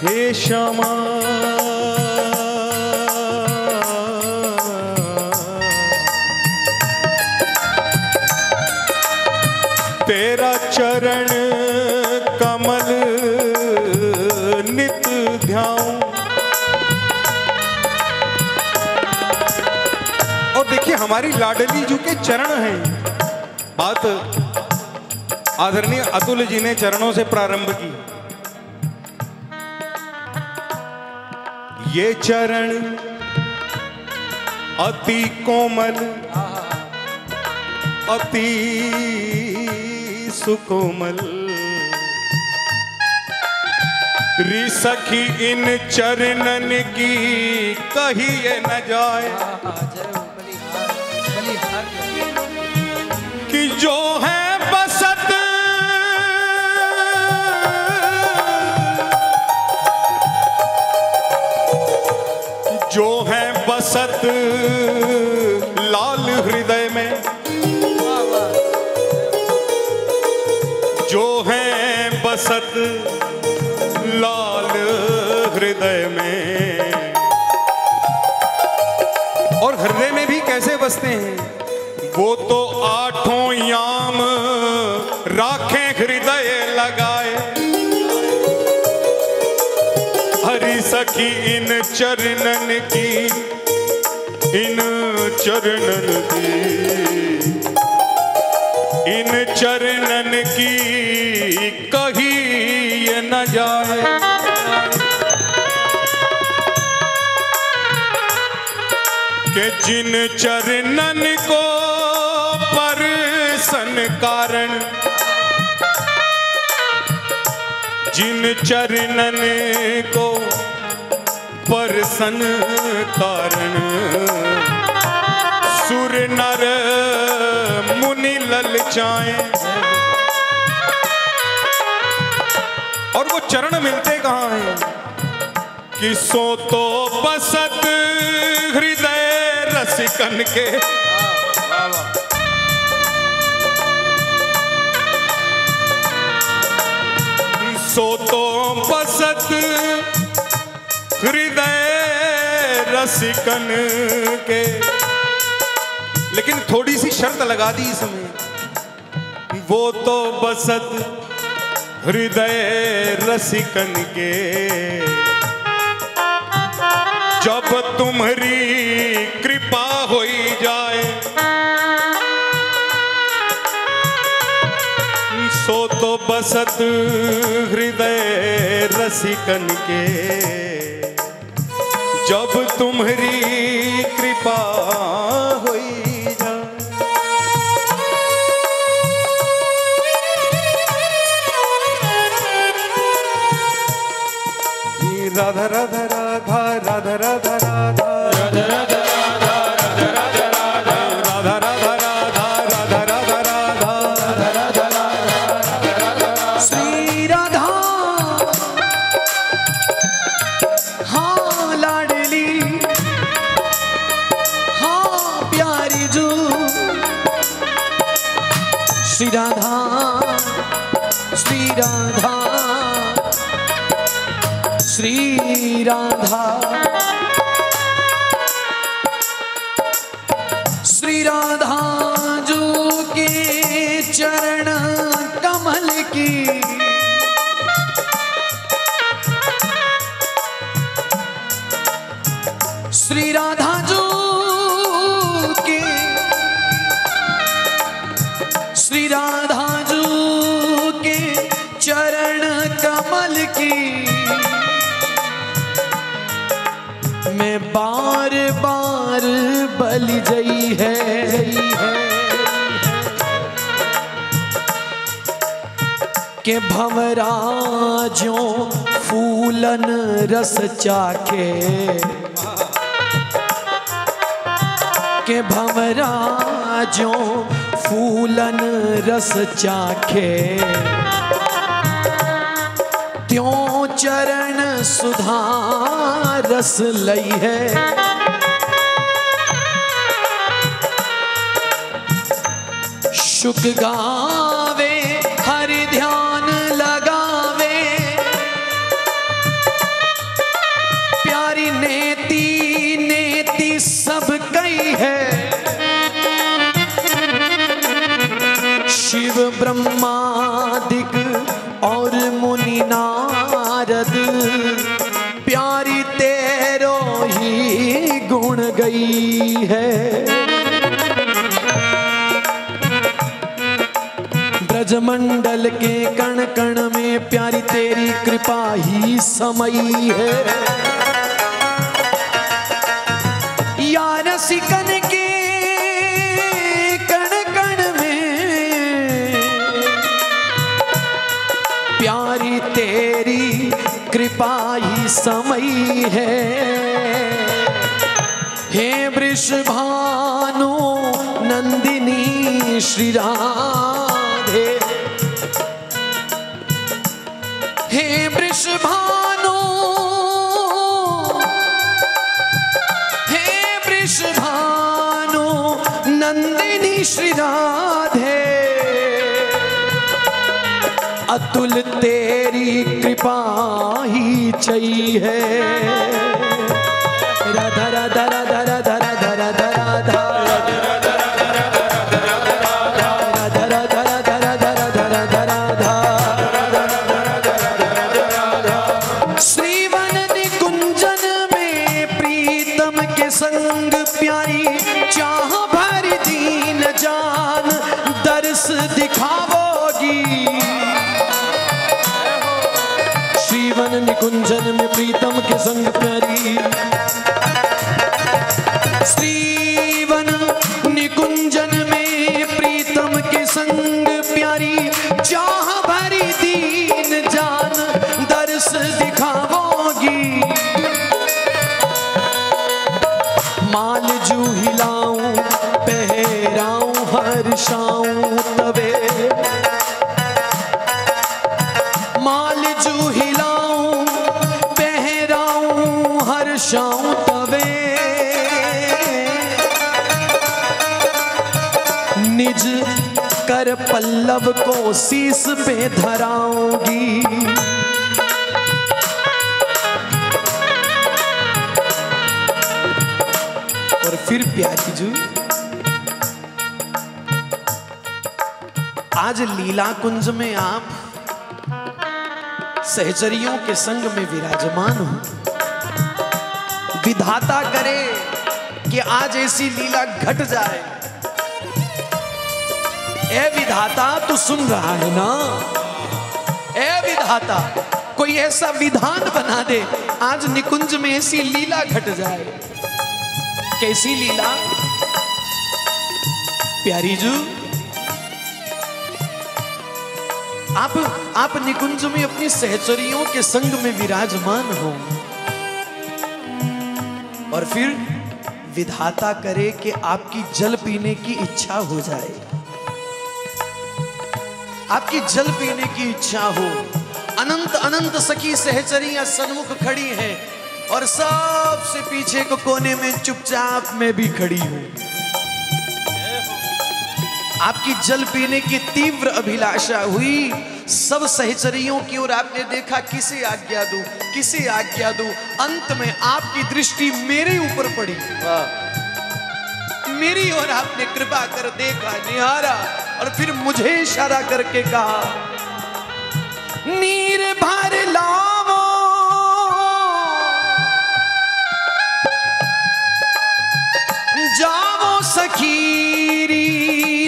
हे श्यामा तेरा चरण कमल नित ध्याऊं। और देखिए हमारी लाडली जी के चरण हैं। बात आदरणीय अतुल जी ने चरणों से प्रारंभ की। ये चरण अति कोमल अति सुकोमल, री सखी इन चरणन की कहिए न जाए। कि जो है बसत जो है बसत लाल हृदय में, जो है बसत लाल हृदय में। और हृदय में भी कैसे बसते हैं, वो तो आठों याम राखें हृदय लगाए। हरि सखी इन चरणन की इन चरणन की इन चरणन की कही ये न जाए। कि जिन चरणन को परसन कारण, जिन चरणन को परसन कारण, सुर नर मुनि ललचाएं। और वो चरण मिलते कहाँ हैं, कि सो तो बसत हृदय रसिकन के। सो तो बसत बसत हृदय रसिकन के। लेकिन थोड़ी सी शर्त लगा दी इसमें, वो तो बसत हृदय रसिकन के, जब तुम्हारी कृपा होई जाए, सो तो बसत हृदय रसिकन के, जब तुम्हारी कृपा होई जाए। राधा राधा राधा राधा राधा राधा राधा राधा श्री राधा श्री राधा श्री राधा श्री राधा जो के चरण कमल की श्री राधा जो के श्री राधा जो के चरण कमल की मैं बार बार बलि जई है के भंवराजों फूलन रस चाखे के भंवराजों फूलन रस चाखे त्यों चरण सुधा रस लई है शुक गावे हरि ध्यान लगावे प्यारी नेति नेति सब कई है शिव ब्रह्मादिक और मुनि नारद प्यारी तेरो ही गुण गई है ब्रजमंडल के कण कण में प्यारी तेरी कृपा ही समई है या रसिकन के कण कण में प्यारी तेरी कृपा ही समई है हे वृषभानु नंदिनी श्री राधे हे वृषभानु नंदिनी श्री राधे अतुल तेरी कृपा ही चाहिए राधा राधा राधा राधा राधा राधा राधा संग प्यारी चाह भर दीन जान दर्श दिखावोगी श्रीवन निकुंजन में प्रीतम के संग प्यारी श्रीवन निकुंजन में प्रीतम के संग प्यारी चाह भरी दीन जान दर्श दिखावोगी माल जू हिलाऊं पहराऊं हर्षाऊं तवे माल जू हिलाऊं पहराऊं हर्षाऊं तवे निज कर पल्लव को शीस पे धराऊंगी प्यारी जू, आज लीला कुंज में आप सहचरियों के संग में विराजमान हो। विधाता करे कि आज ऐसी लीला घट जाए। ए विधाता, तू सुन रहा है ना? ए विधाता, कोई ऐसा विधान बना दे, आज निकुंज में ऐसी लीला घट जाए। कैसी लीला? प्यारी जू, आप निकुंज में अपनी सहचरियों के संग में विराजमान हो और फिर विधाता करे कि आपकी जल पीने की इच्छा हो जाए। आपकी जल पीने की इच्छा हो। अनंत अनंत सखी सहचरियां सन्मुख खड़ी हैं और सबसे पीछे को कोने में चुपचाप में भी खड़ी हूं। आपकी जल पीने की तीव्र अभिलाषा हुई। सब सहचरियों की ओर आपने देखा, किसे आज्ञा दूं, किसे आज्ञा दूं। अंत में आपकी दृष्टि मेरे ऊपर पड़ी। मेरी ओर आपने कृपा कर देखा, निहारा और फिर मुझे इशारा करके कहा, नीर भर लावो जावो सखीरी,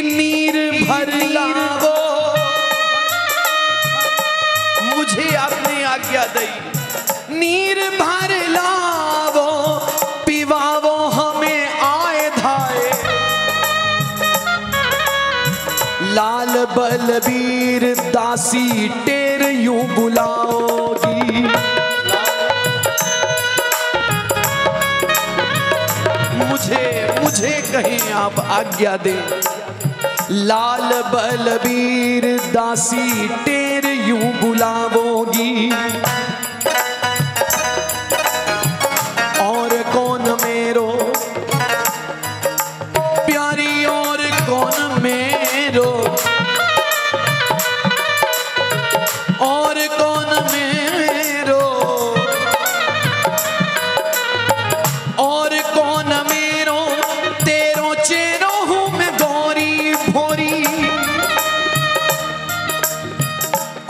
नीर भर लावो। मुझे आपने आज्ञा दी, नीर भर लावो, पिवावो हमें आए धाए। लाल बलबीर दासी टेर यूं बुलाओगी। मुझे कहीं आप आज्ञा दे। लाल बलबीर दासी टेर यूं बुलावोगी। और कौन मेरो प्यारी, और कौन मेरो, और कौन मेरो, और कौन मेरो, तेरो चेरो हूं मैं गोरी भोरी।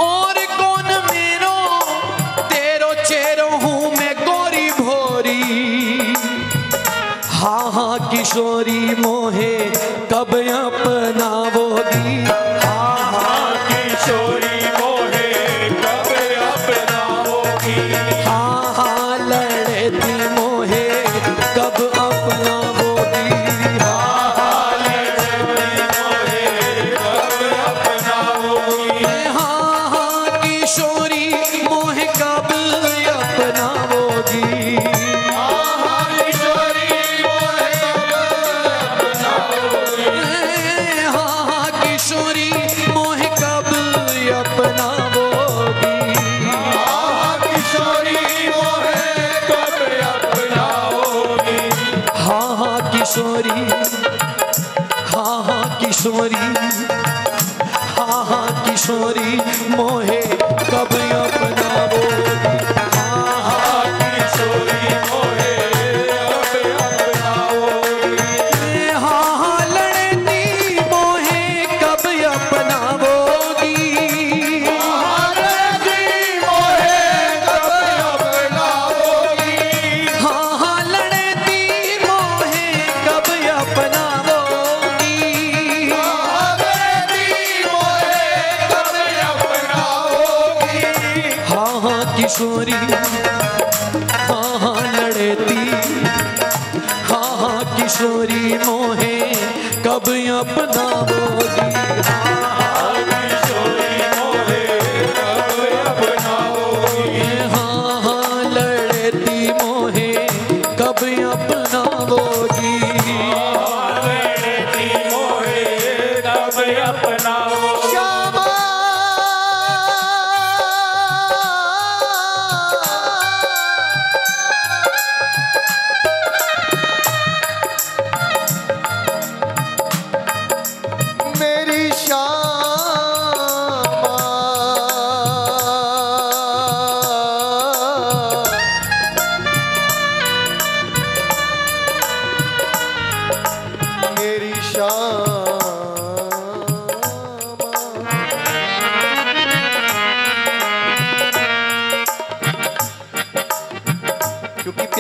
और कौन मेरो, तेरो चेरो हूं मैं गोरी भोरी। हाँ हाँ किशोरी मोहे कब अपनावोगी। हाँ हाँ किशोरी मोहे कब अपनावोगी। हाँ हाँ लड़ती मोहे कब अपनावोगी। हाँ हाँ लड़ती मोहे कब अपनावोगी। हाँ हाँ किशोरी मोहे कब अपनावोगी। किशोरी, हाँ हाँ किशोरी, हाँ हाँ किशोरी मोहे कब अपनावोगी। हाँ हाँ किशोरी मोहे कब अपनावोगी। हाँ हाँ लड़ती मोहे कब अपनावोगी। हाँ लड़ती मोहे कब अपनावोगी। हाँ हाँ लड़ती मोहे कब अपनावोगी। हाँ हाँ किशोरी, हाँ हाँ लड़ती, हाँ हाँ किशोरी मोहे कब अपनावोगी। हाँ किशोरी मोहे कब अपनावोगी। हाँ हाँ लड़ती मोहे कब अपनावोगी। लड़ती मोहे कब अपनावोगी। मेरी शाम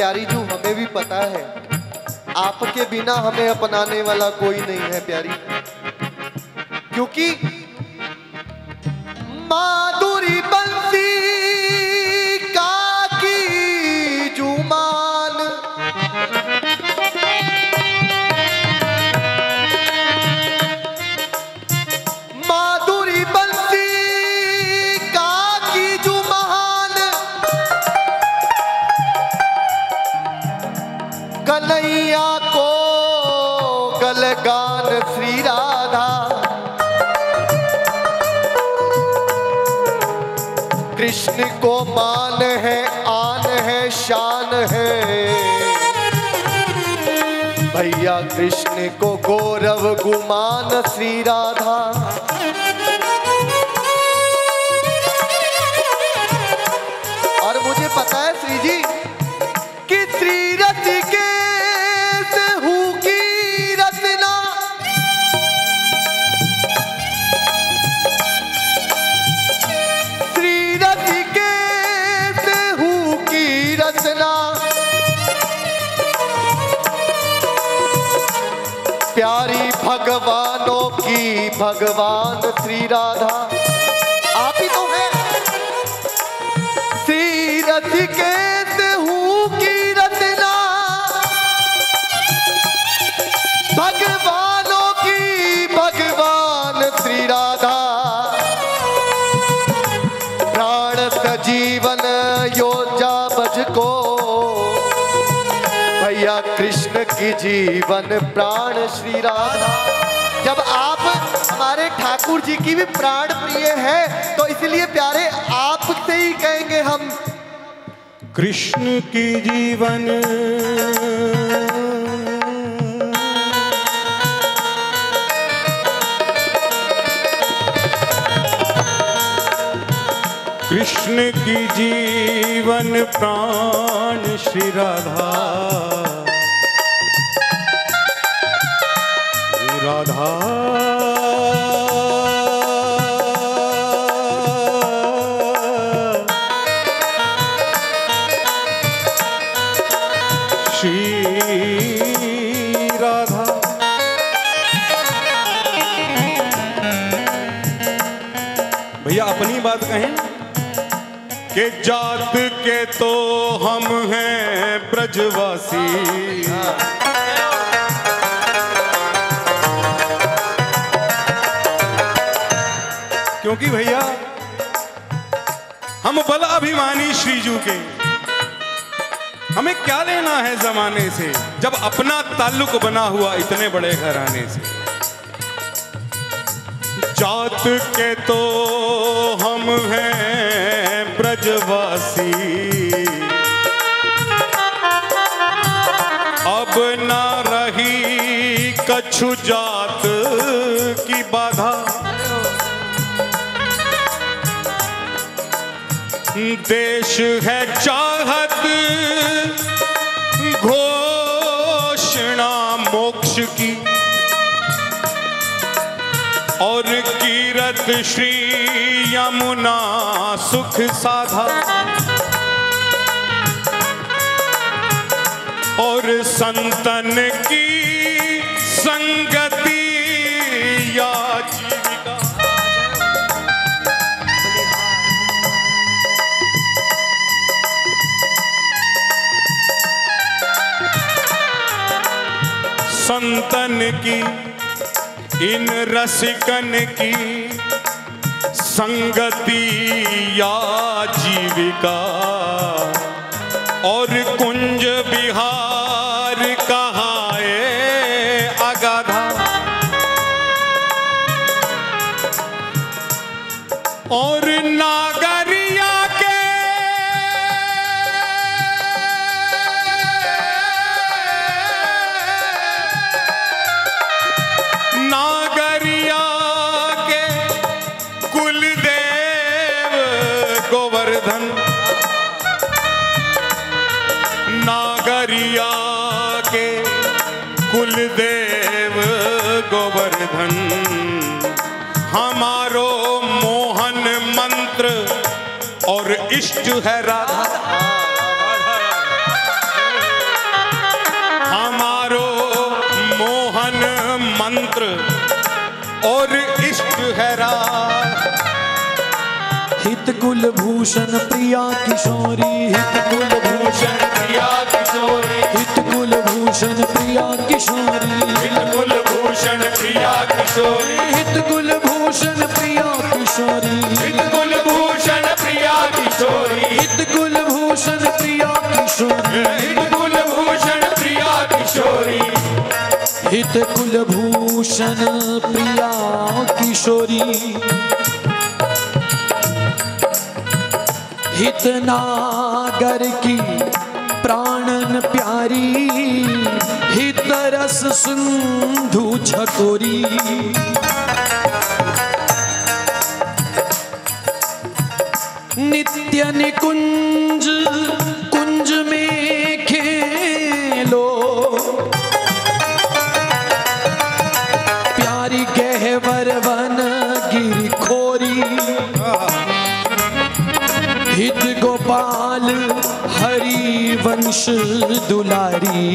प्यारी जू हमें भी पता है, आपके बिना हमें अपनाने वाला कोई नहीं है प्यारी, क्योंकि माधुरी बंसी काकी जुमान, माधुरी बंसी काकी जुमान, कन्हैया को गलगान श्री राधा, कृष्ण को मान है, आन है, शान है, भैया कृष्ण को गौरव गुमान श्री राधा। और मुझे पता है श्री जी कि श्री रसिकेश हूँ की रचना, श्री रसिकेश हूँ की रचना, प्यारी भगवानों की भगवान श्री राधा, आप ही तो हैं। श्री रसिकेश हूँ की रचना, भगवानों की भगवान श्री राधा, प्राण सजीवन योजा बज को, भैया कृष्ण की जीवन प्राण श्री राधा। जब आप हमारे ठाकुर जी की भी प्राण प्रिय है तो इसलिए प्यारे आपसे ही कहेंगे हम, कृष्ण की जीवन कृष्ण की जीवन प्राण श्री राधा, राधा श्री राधा। भैया अपनी बात कहें कि जात के तो हम हैं ब्रजवासी, क्योंकि भैया हम बल अभिमानी श्रीजू के, हमें क्या लेना है जमाने से जब अपना ताल्लुक बना हुआ इतने बड़े घराने से। जात के तो हम हैं ब्रजवासी, अब ना रही कछु जात की बाधा, देश है चाहत घोषणा मोक्ष की, और कीरत श्री यमुना सुख साधा, और संतन की संगति या जीविका। संतन की इन रसिकन की संगति या जीविका, और कुंज बिहार कहाए अगाधा, और नागरिया के कुलदेव गोवर्धन, नागरिया के कुलदेव गोवर्धन, हमारो मोहन मंत्र और इष्ट है राधा। और इष्ट है राह। हित कुलभूषण प्रिया किशोरी, हित कुलभूषण प्रिया किशोरी, हित कुलभूषण प्रिया किशोरी, हित कुलभूषण प्रिया किशोरी, हित कुलभूषण प्रिया किशोरी, हित कुलभूषण प्रिया किशोरी, हित कुलभूषण प्रिया किशोरी, हित कुलभूषण प्रिया किशोरी, हित कुलभूषण प्रिया किशोरी, हित नागर की प्राणन प्यारी, हित रस सिंधु छकोरी, नित्य निकुंज कुंज में खेलो, प्यारी गहवर वन गिर खोरी, हित गोपाल हरि वंश दुलारी,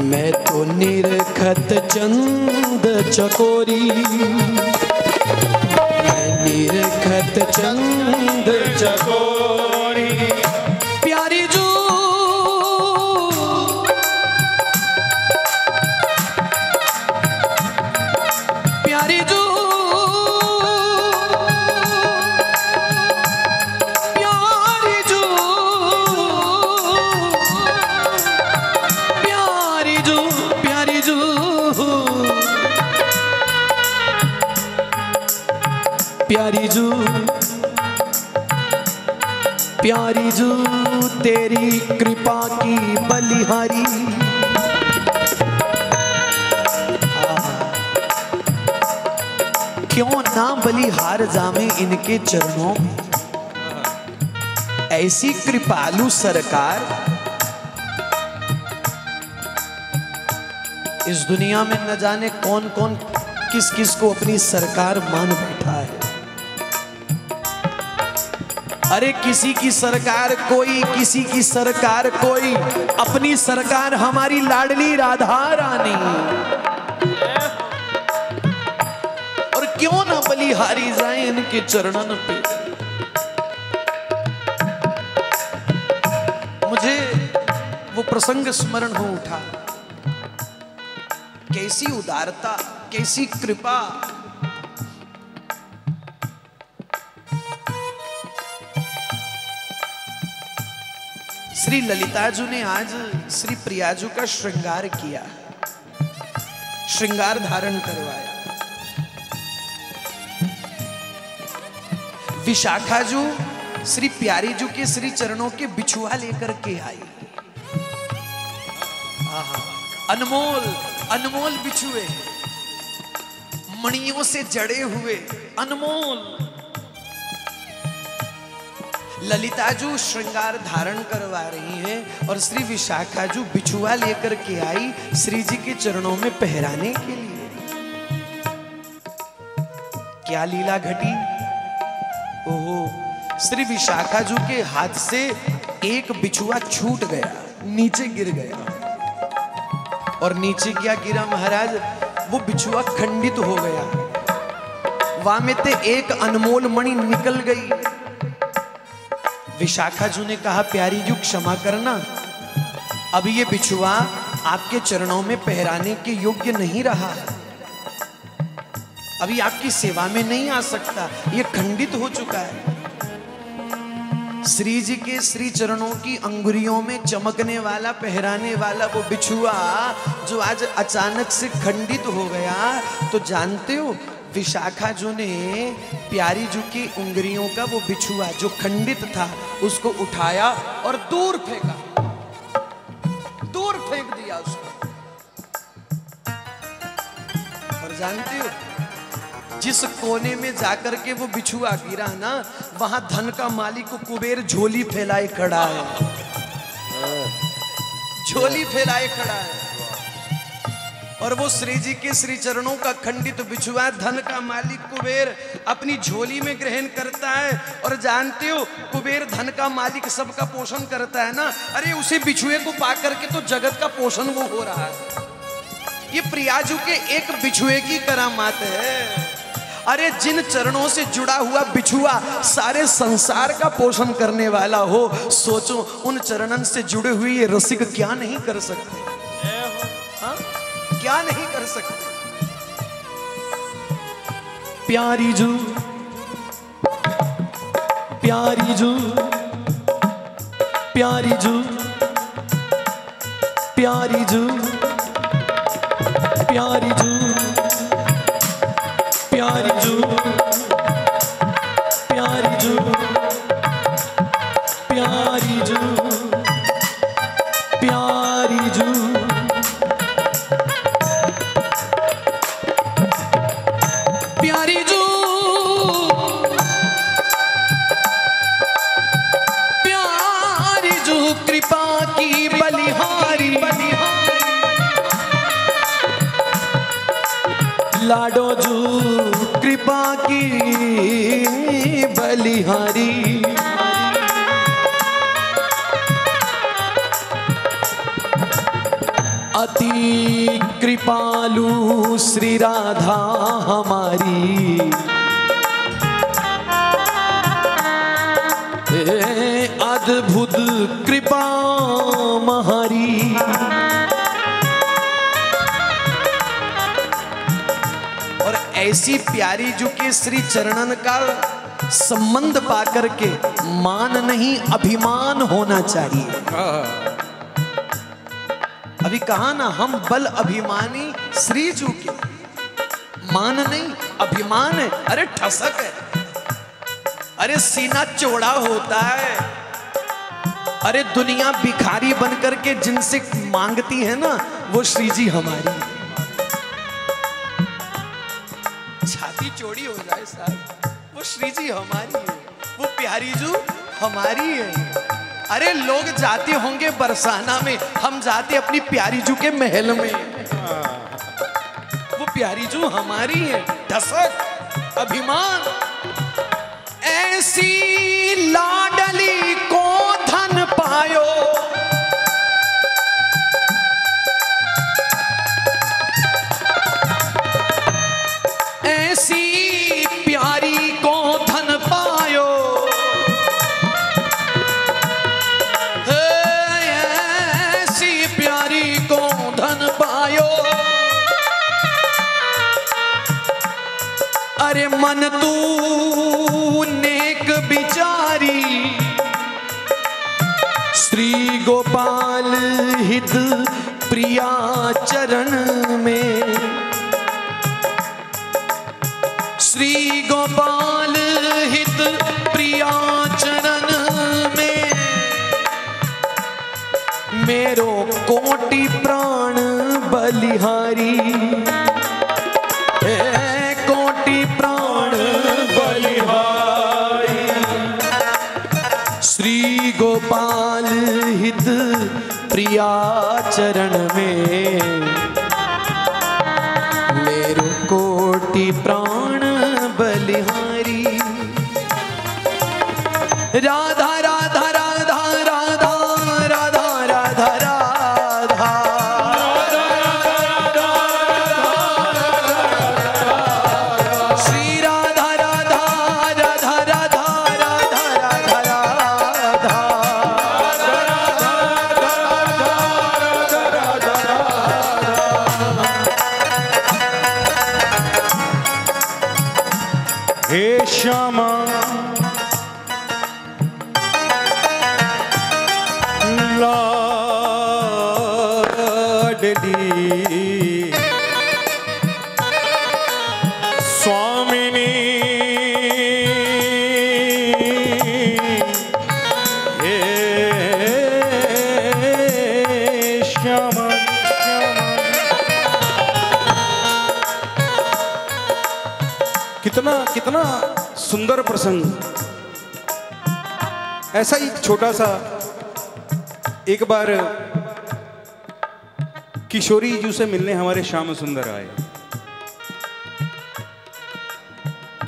मैं तो निरखत चंद चकोरी, मैं निरखत चंद चकोरी, प्यारी जो प्यारी जो प्यारी जू प्यारी जू तेरी कृपा की बलिहारी, क्यों ना बलिहार जामे इनके चरणों में। ऐसी कृपालु सरकार इस दुनिया में न जाने कौन कौन किस किस को अपनी सरकार मान बैठा है। अरे किसी की सरकार कोई, किसी की सरकार कोई, अपनी सरकार हमारी लाडली राधा रानी। और क्यों ना बलिहारी जाए इनके चरणन पे। मुझे वो प्रसंग स्मरण हो उठा, कैसी उदारता, कैसी कृपा। श्री ललिताजू ने आज श्री प्रियाजू का श्रृंगार किया, श्रृंगार धारण करवाया। विशाखाजू श्री प्यारीजू के श्री चरणों के बिछुआ लेकर के आई। अनमोल अनमोल बिछुए, मणियों से जड़े हुए अनमोल। ललिताजू श्रृंगार धारण करवा रही हैं और श्री विशाखाजू बिछुआ लेकर के आई श्री जी के चरणों में पहराने के लिए। क्या लीला घटी। ओहो, श्री विशाखाजू के हाथ से एक बिछुआ छूट गया, नीचे गिर गया। और नीचे क्या गिरा महाराज, वो बिछुआ खंडित हो गया। वहां में से एक अनमोल मणि निकल गई। विशाखाजू ने कहा, प्यारी जू क्षमा करना, अब ये बिछुआ आपके चरणों में पहराने के योग्य नहीं रहा, अभी आपकी सेवा में नहीं आ सकता, ये खंडित हो चुका है। श्री जी के श्री चरणों की अंगुरियों में चमकने वाला, पहराने वाला वो बिछुआ जो आज अचानक से खंडित हो गया, तो जानते हो विशाखाजू ने प्यारी जू की उंगलियों का वो बिछुआ जो खंडित था उसको उठाया और दूर फेंका, दूर फेंक दिया उसको। और जानते हो जिस कोने में जाकर के वो बिछुआ गिरा ना, वहां धन का मालिक को कुबेर झोली फैलाए खड़ा है, झोली फैलाए खड़ा है। और वो श्री जी के श्री चरणों का खंडित बिछुआ धन का मालिक कुबेर अपनी झोली में ग्रहण करता है। और जानते हो कुबेर धन का मालिक सबका पोषण करता है ना, अरे उसी बिछुए को पा करके तो जगत का पोषण वो हो रहा है। ये प्रियाजू के एक बिछुए की करामात है। अरे जिन चरणों से जुड़ा हुआ बिछुआ सारे संसार का पोषण करने वाला हो, सोचो उन चरणन से जुड़े हुए ये रसिक क्या नहीं कर सकते, हाँ? क्या नहीं कर सकते। प्यारी जू प्यारी जू प्यारी जू प्यारी जू प्यारी जू प्यारी जू प्यारी जू प्यारी जू प्यारी जू प्यारी जू प्यारी जू कृपा की बलिहारी लाडो जू कृपा की बलिहारी। अति कृपालु श्री राधा हमारी, अद्भुत कृपा महारी। और ऐसी प्यारी जो कि श्री चरणन का संबंध पाकर के मान नहीं अभिमान होना चाहिए। अभी कहा ना, हम बल अभिमानी श्री जू के, मान नहीं अभिमान है। अरे ठसक है, अरे सीना चौड़ा होता है। अरे दुनिया भिखारी बनकर के जिनसे मांगती है ना, वो श्री जी हमारी। छाती चौड़ी हो जाए साहब, वो श्री जी हमारी है, वो प्यारी जू हमारी है। अरे लोग जाते होंगे बरसाना में, हम जाते अपनी प्यारी जू के महल में। वो प्यारी जू हमारी है। धसक अभिमान, ऐसी लाडली को धन पायो, ऐसी प्यारी को धन पायो, ऐसी प्यारी को धन पायो। अरे मन तू नेक बिचारी, श्री गोपाल हित प्रिया चरण में, श्री गोपाल हित प्रिया चरण में। मेरो कोटि प्राण बलिहारी, कोटि प्राण बलिहारी। श्री गोपाल हित प्रिया चरण में, मेरो कोटि प्राण बलिहारी। राधा राधा राधा राधा राधा राधा राधा, श्री राधा राधा राधा राधा राधा राधा राधा। हे श्यामा लाडली स्वामिनी, हे श्यामा कितना कितना सुंदर प्रसंग। ऐसा ही छोटा सा एक बार किशोरी जी से मिलने हमारे श्याम सुंदर आए,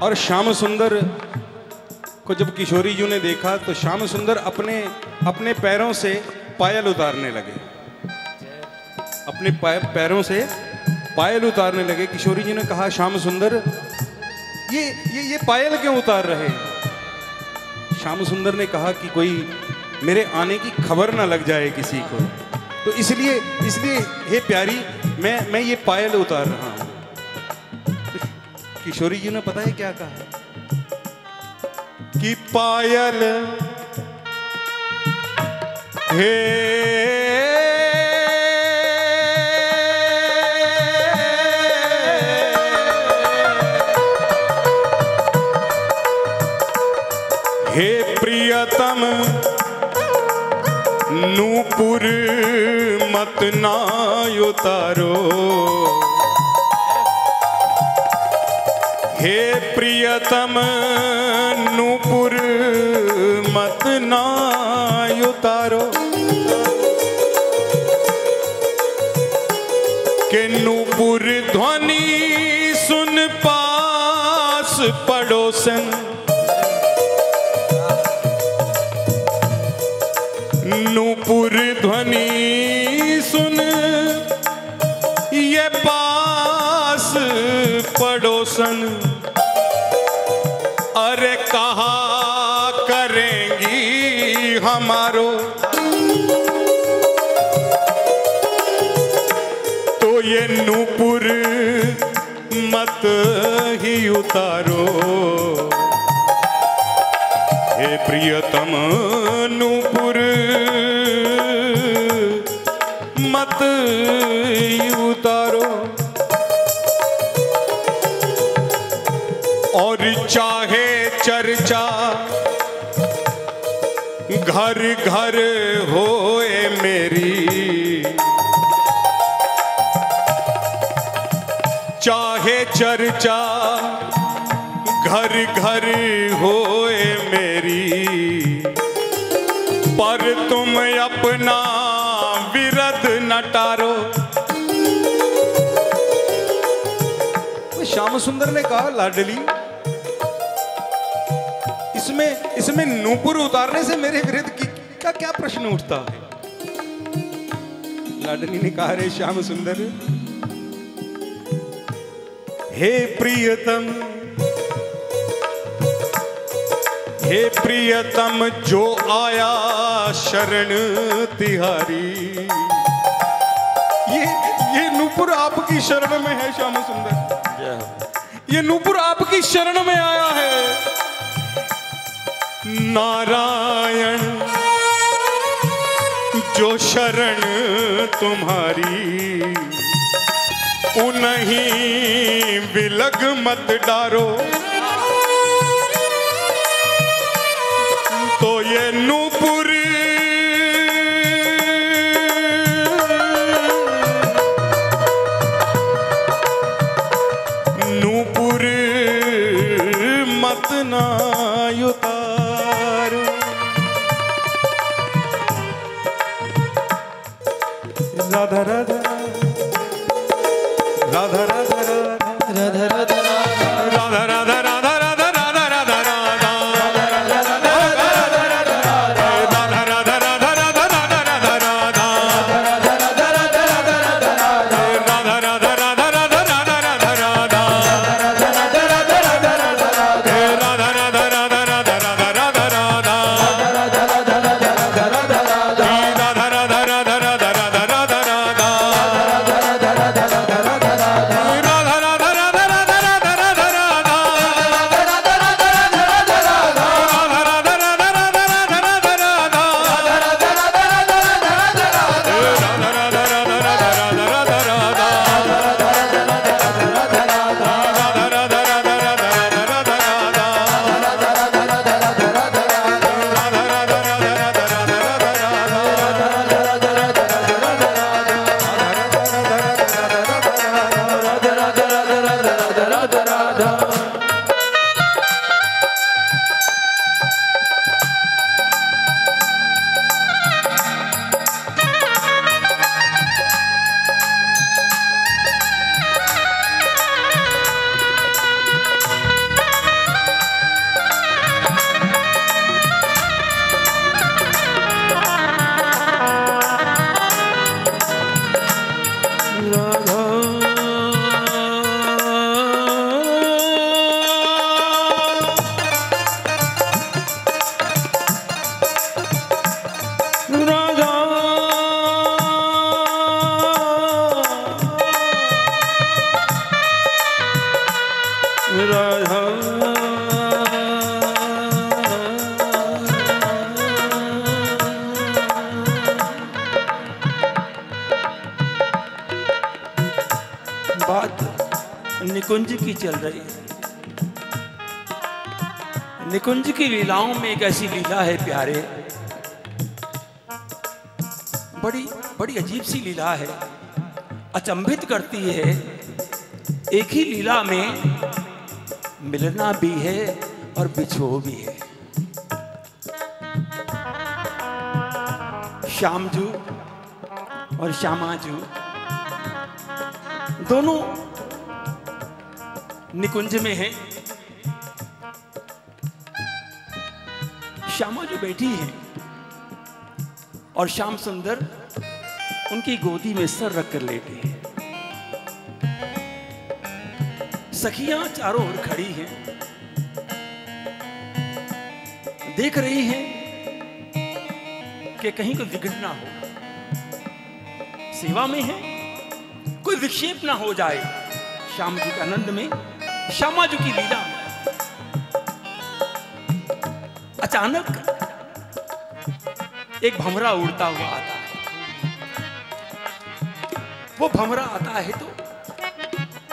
और श्याम सुंदर को जब किशोरी जी ने देखा तो श्याम सुंदर अपने अपने पैरों से पायल उतारने लगे, अपने पैरों से पायल उतारने लगे। किशोरी जी ने कहा, श्याम सुंदर ये पायल क्यों उतार रहे? श्याम सुंदर ने कहा कि कोई मेरे आने की खबर ना लग जाए किसी को, तो इसलिए हे प्यारी, मैं ये पायल उतार रहा हूं। तो किशोरी जी ने पता है क्या कहा कि पायल हे प्रियतम नूपुर मत ना उतारो, हे प्रियतम नूपुर मत ना उतारो, के नूपुर ध्वनि सुन पास पड़ोसन, नूपुर ध्वनि सुन ये पास पड़ोसन, अरे कहा करेंगी हमारो, तो ये नूपुर मत ही उतारो, हे प्रियतम नूपुर मत उतारो, और चाहे चर्चा घर घर होए मेरी, चाहे चर्चा घर घर होए मेरी, पर तुम अपना विरद न टारो। श्याम सुंदर ने कहा, लाडली इसमें नूपुर उतारने से मेरे विरद का क्या प्रश्न उठता है? लाडली ने कहा, रे श्याम सुंदर, हे प्रियतम, हे प्रियतम जो आया शरण तिहारी, ये नूपुर आपकी शरण में है श्याम सुंदर, ये नूपुर आपकी शरण में आया है। नारायण जो शरण तुम्हारी, उन्हीं विलग मत डारो, तो ये नूपुर मत ना उतारो। राधा राधा राधा राधा राधा राधा राधा राधा राधा राधा राधा राधा राधा राधा राधा बात निकुंज की चल रही है। निकुंज की लीलाओं में एक ऐसी लीला है प्यारे, बड़ी बड़ी अजीब सी लीला है, अचंभित करती है। एक ही लीला में मिलना भी है और बिछो भी है। श्यामजू और श्यामाजू दोनों निकुंज में हैं। श्यामा जो बैठी है और श्याम सुंदर उनकी गोदी में सर रखकर लेटे हैं। सखियां चारों ओर खड़ी हैं, देख रही हैं कि कहीं कोई विघ्न ना हो, सेवा में है, कोई विक्षेप ना हो जाए श्याम जी के आनंद में, श्यामा जी की लीला में। अचानक एक भंवरा उड़ता हुआ आता है। वो भंवरा आता है तो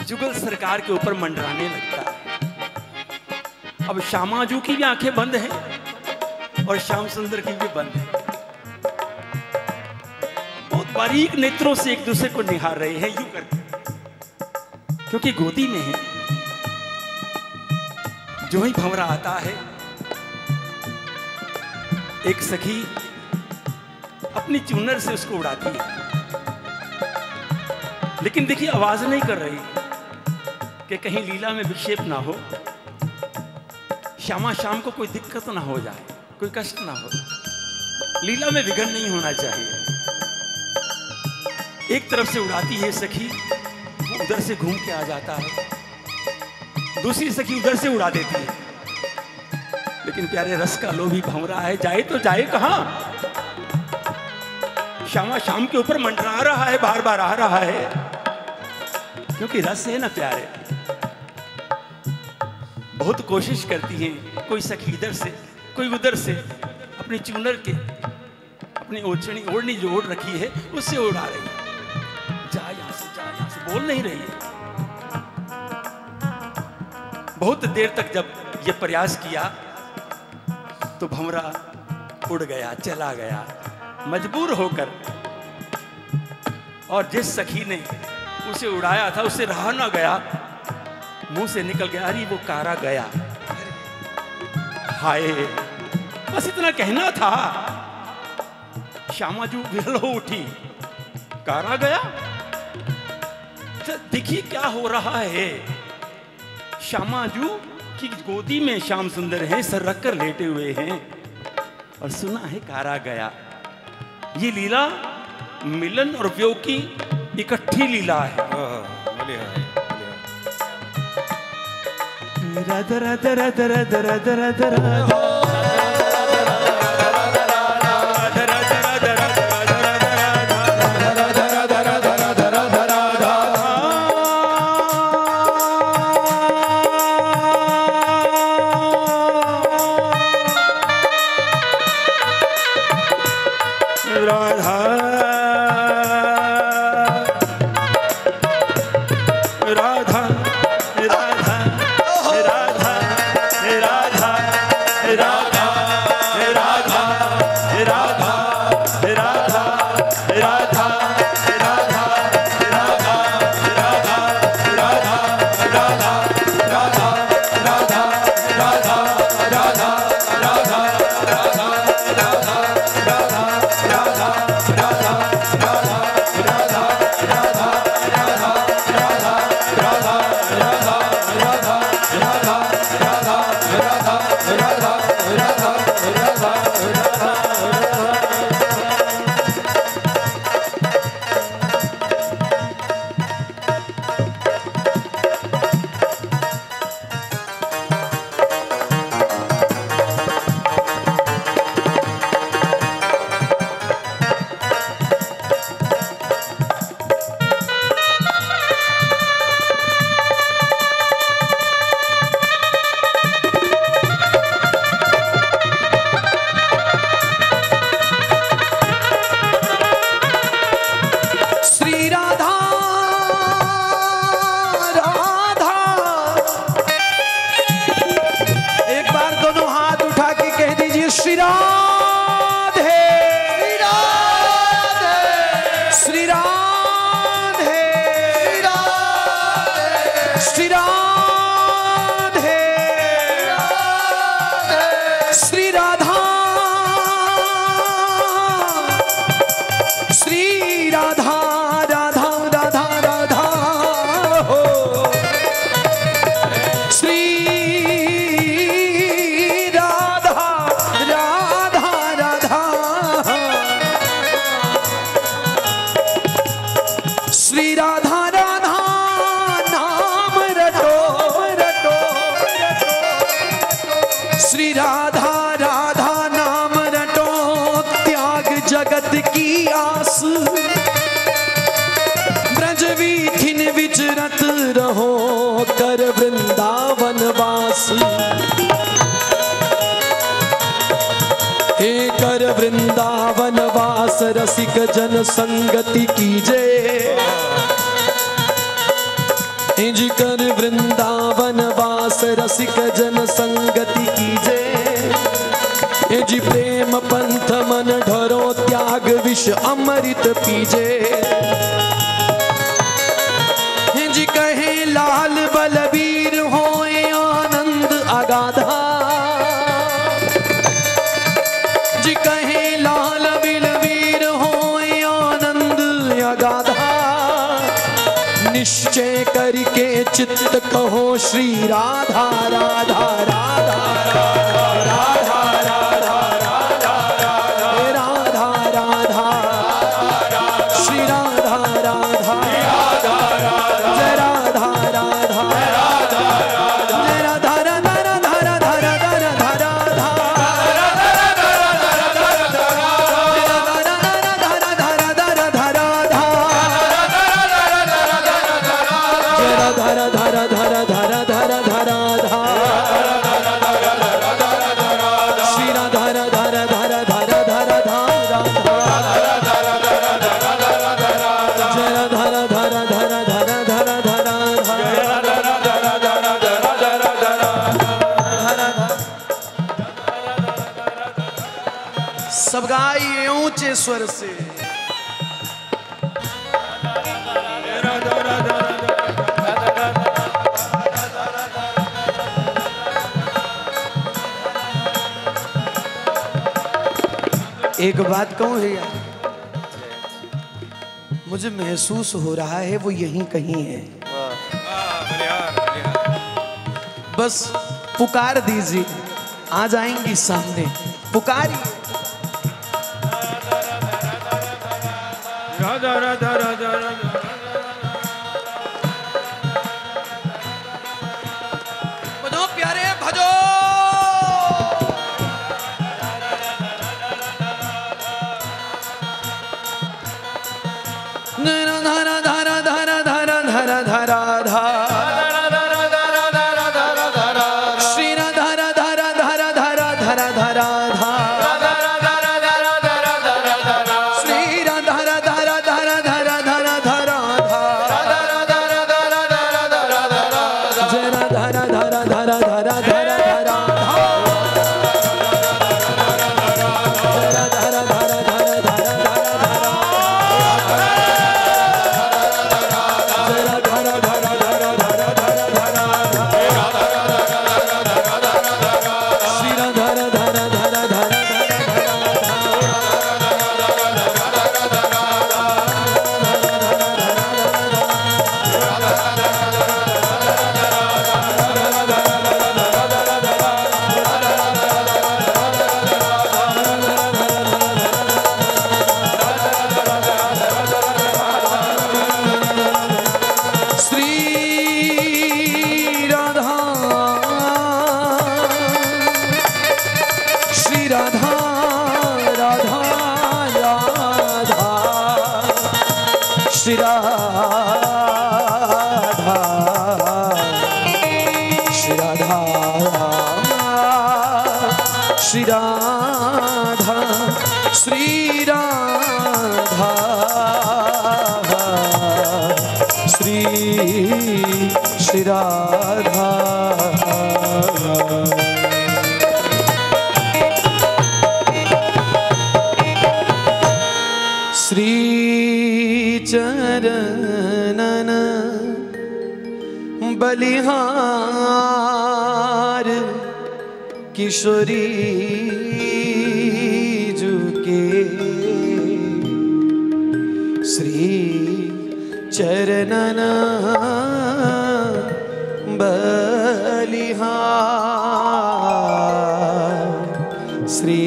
जुगल सरकार के ऊपर मंडराने लगता है। अब श्यामाजू की भी आंखें बंद हैं और श्याम सुंदर की भी बंद है। बहुत बारीक नेत्रों से एक दूसरे को निहार रहे हैं यूं करके, क्योंकि गोदी में है। जो ही भंवरा आता है, एक सखी अपनी चुनर से उसको उड़ाती है, लेकिन देखिए आवाज नहीं कर रही कि कहीं लीला में विक्षेप ना हो, श्यामा शाम को कोई दिक्कत ना हो जाए, कोई कष्ट ना हो, लीला में विघ्न नहीं होना चाहिए। एक तरफ से उड़ाती है सखी, वो उधर से घूम के आ जाता है, दूसरी सखी उधर से उड़ा देती है। लेकिन प्यारे रस का लोभी भंवरा है, जाए तो जाए कहां? श्यामा शाम के ऊपर मंडरा रहा है, बार बार आ रहा है, क्योंकि रस है ना प्यारे। बहुत कोशिश करती हैं, कोई सखी इधर से कोई उधर से, अपनी चुनर के अपनी ओढ़नी ओढ़नी जो ओढ़ रखी है उससे उड़ा रही है, जा यहां से, जा यहां से, बोल नहीं रही है। बहुत देर तक जब ये प्रयास किया तो भंवरा उड़ गया, चला गया मजबूर होकर। और जिस सखी ने उसे उड़ाया था उससे रहा ना गया, मुंह से निकल गया, अरे वो कारा गया। हाय, बस इतना कहना था। श्यामाजू विरल हो उठी, कारा गया। देखिए क्या हो रहा है। श्यामाजू की गोदी में श्याम सुंदर हैं, सर रखकर लेटे हुए हैं, और सुना है कारा गया। ये लीला मिलन और वियोग की इकट्ठी लीला है। राधा राधा राधा राधा राधा राधा राधा श्री राधे श्री राधे श्री राधे श्री राधा श्री राधा राधा राधा राधा हो श्री राधा राधा राधा श्री राधा राधा नाम रटो रटो श्री राधा राधा नाम रटो त्याग जगत की आस ब्रज वीथिन विचरत रहो कर वृंदावन वास हे कर वृंदावन वास रसिक जन संगति कीजे हे जी कर वृंदावन वास रसिक जन संगति कीजे हे जी प्रेम पंथ मन ढरो त्याग विष अमृत पीजे हे जी कहे लाल बलबीर होए आनंद अगाधा जी कहे लाल बलबीर होए आनंद अगाधा निश्चय करके चित्त कहो श्री राधा राधा राधा राधा राधा राधा राधा श्री राधा राधा जय राधा राधा जय राधा राधा राधा राधा राधा राधा सब गाइए ऊंचे स्वर से एक बात कहूं भैया, मुझे महसूस हो रहा है वो यहीं कहीं है। बस पुकार दीजिए, आ जाएंगी सामने। पुकारिए। राधा राधा राधा राधा भजो प्यारे भजो। धारा धारा धारा धारा धारा धारा धारा श्री राधा राधा राधा राधा राधा राधा श्री राधा राधा राधा राधा राधा राधा जय राधा राधा राधा राधा राधा श्री राधा श्री राधा श्री राधा श्री राधा श्री राधा बलिहार किशोरी जू के श्री चरणन बलिहार श्री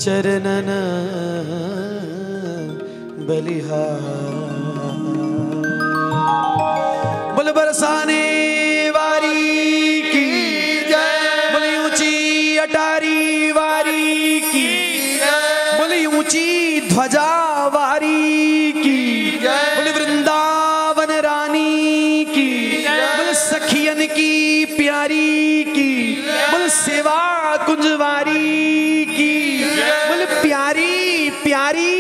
चरणन बलिहार। बोल बरसाने वारी की जय, बोल ऊंची अटारी वारी की जय, बोल ऊंची ध्वजा वारी की जय, बोल वृंदावन रानी की जय, बोल सखियन की प्यारी की, बोल सेवा कुंजवारी की, बोल प्यारी प्यारी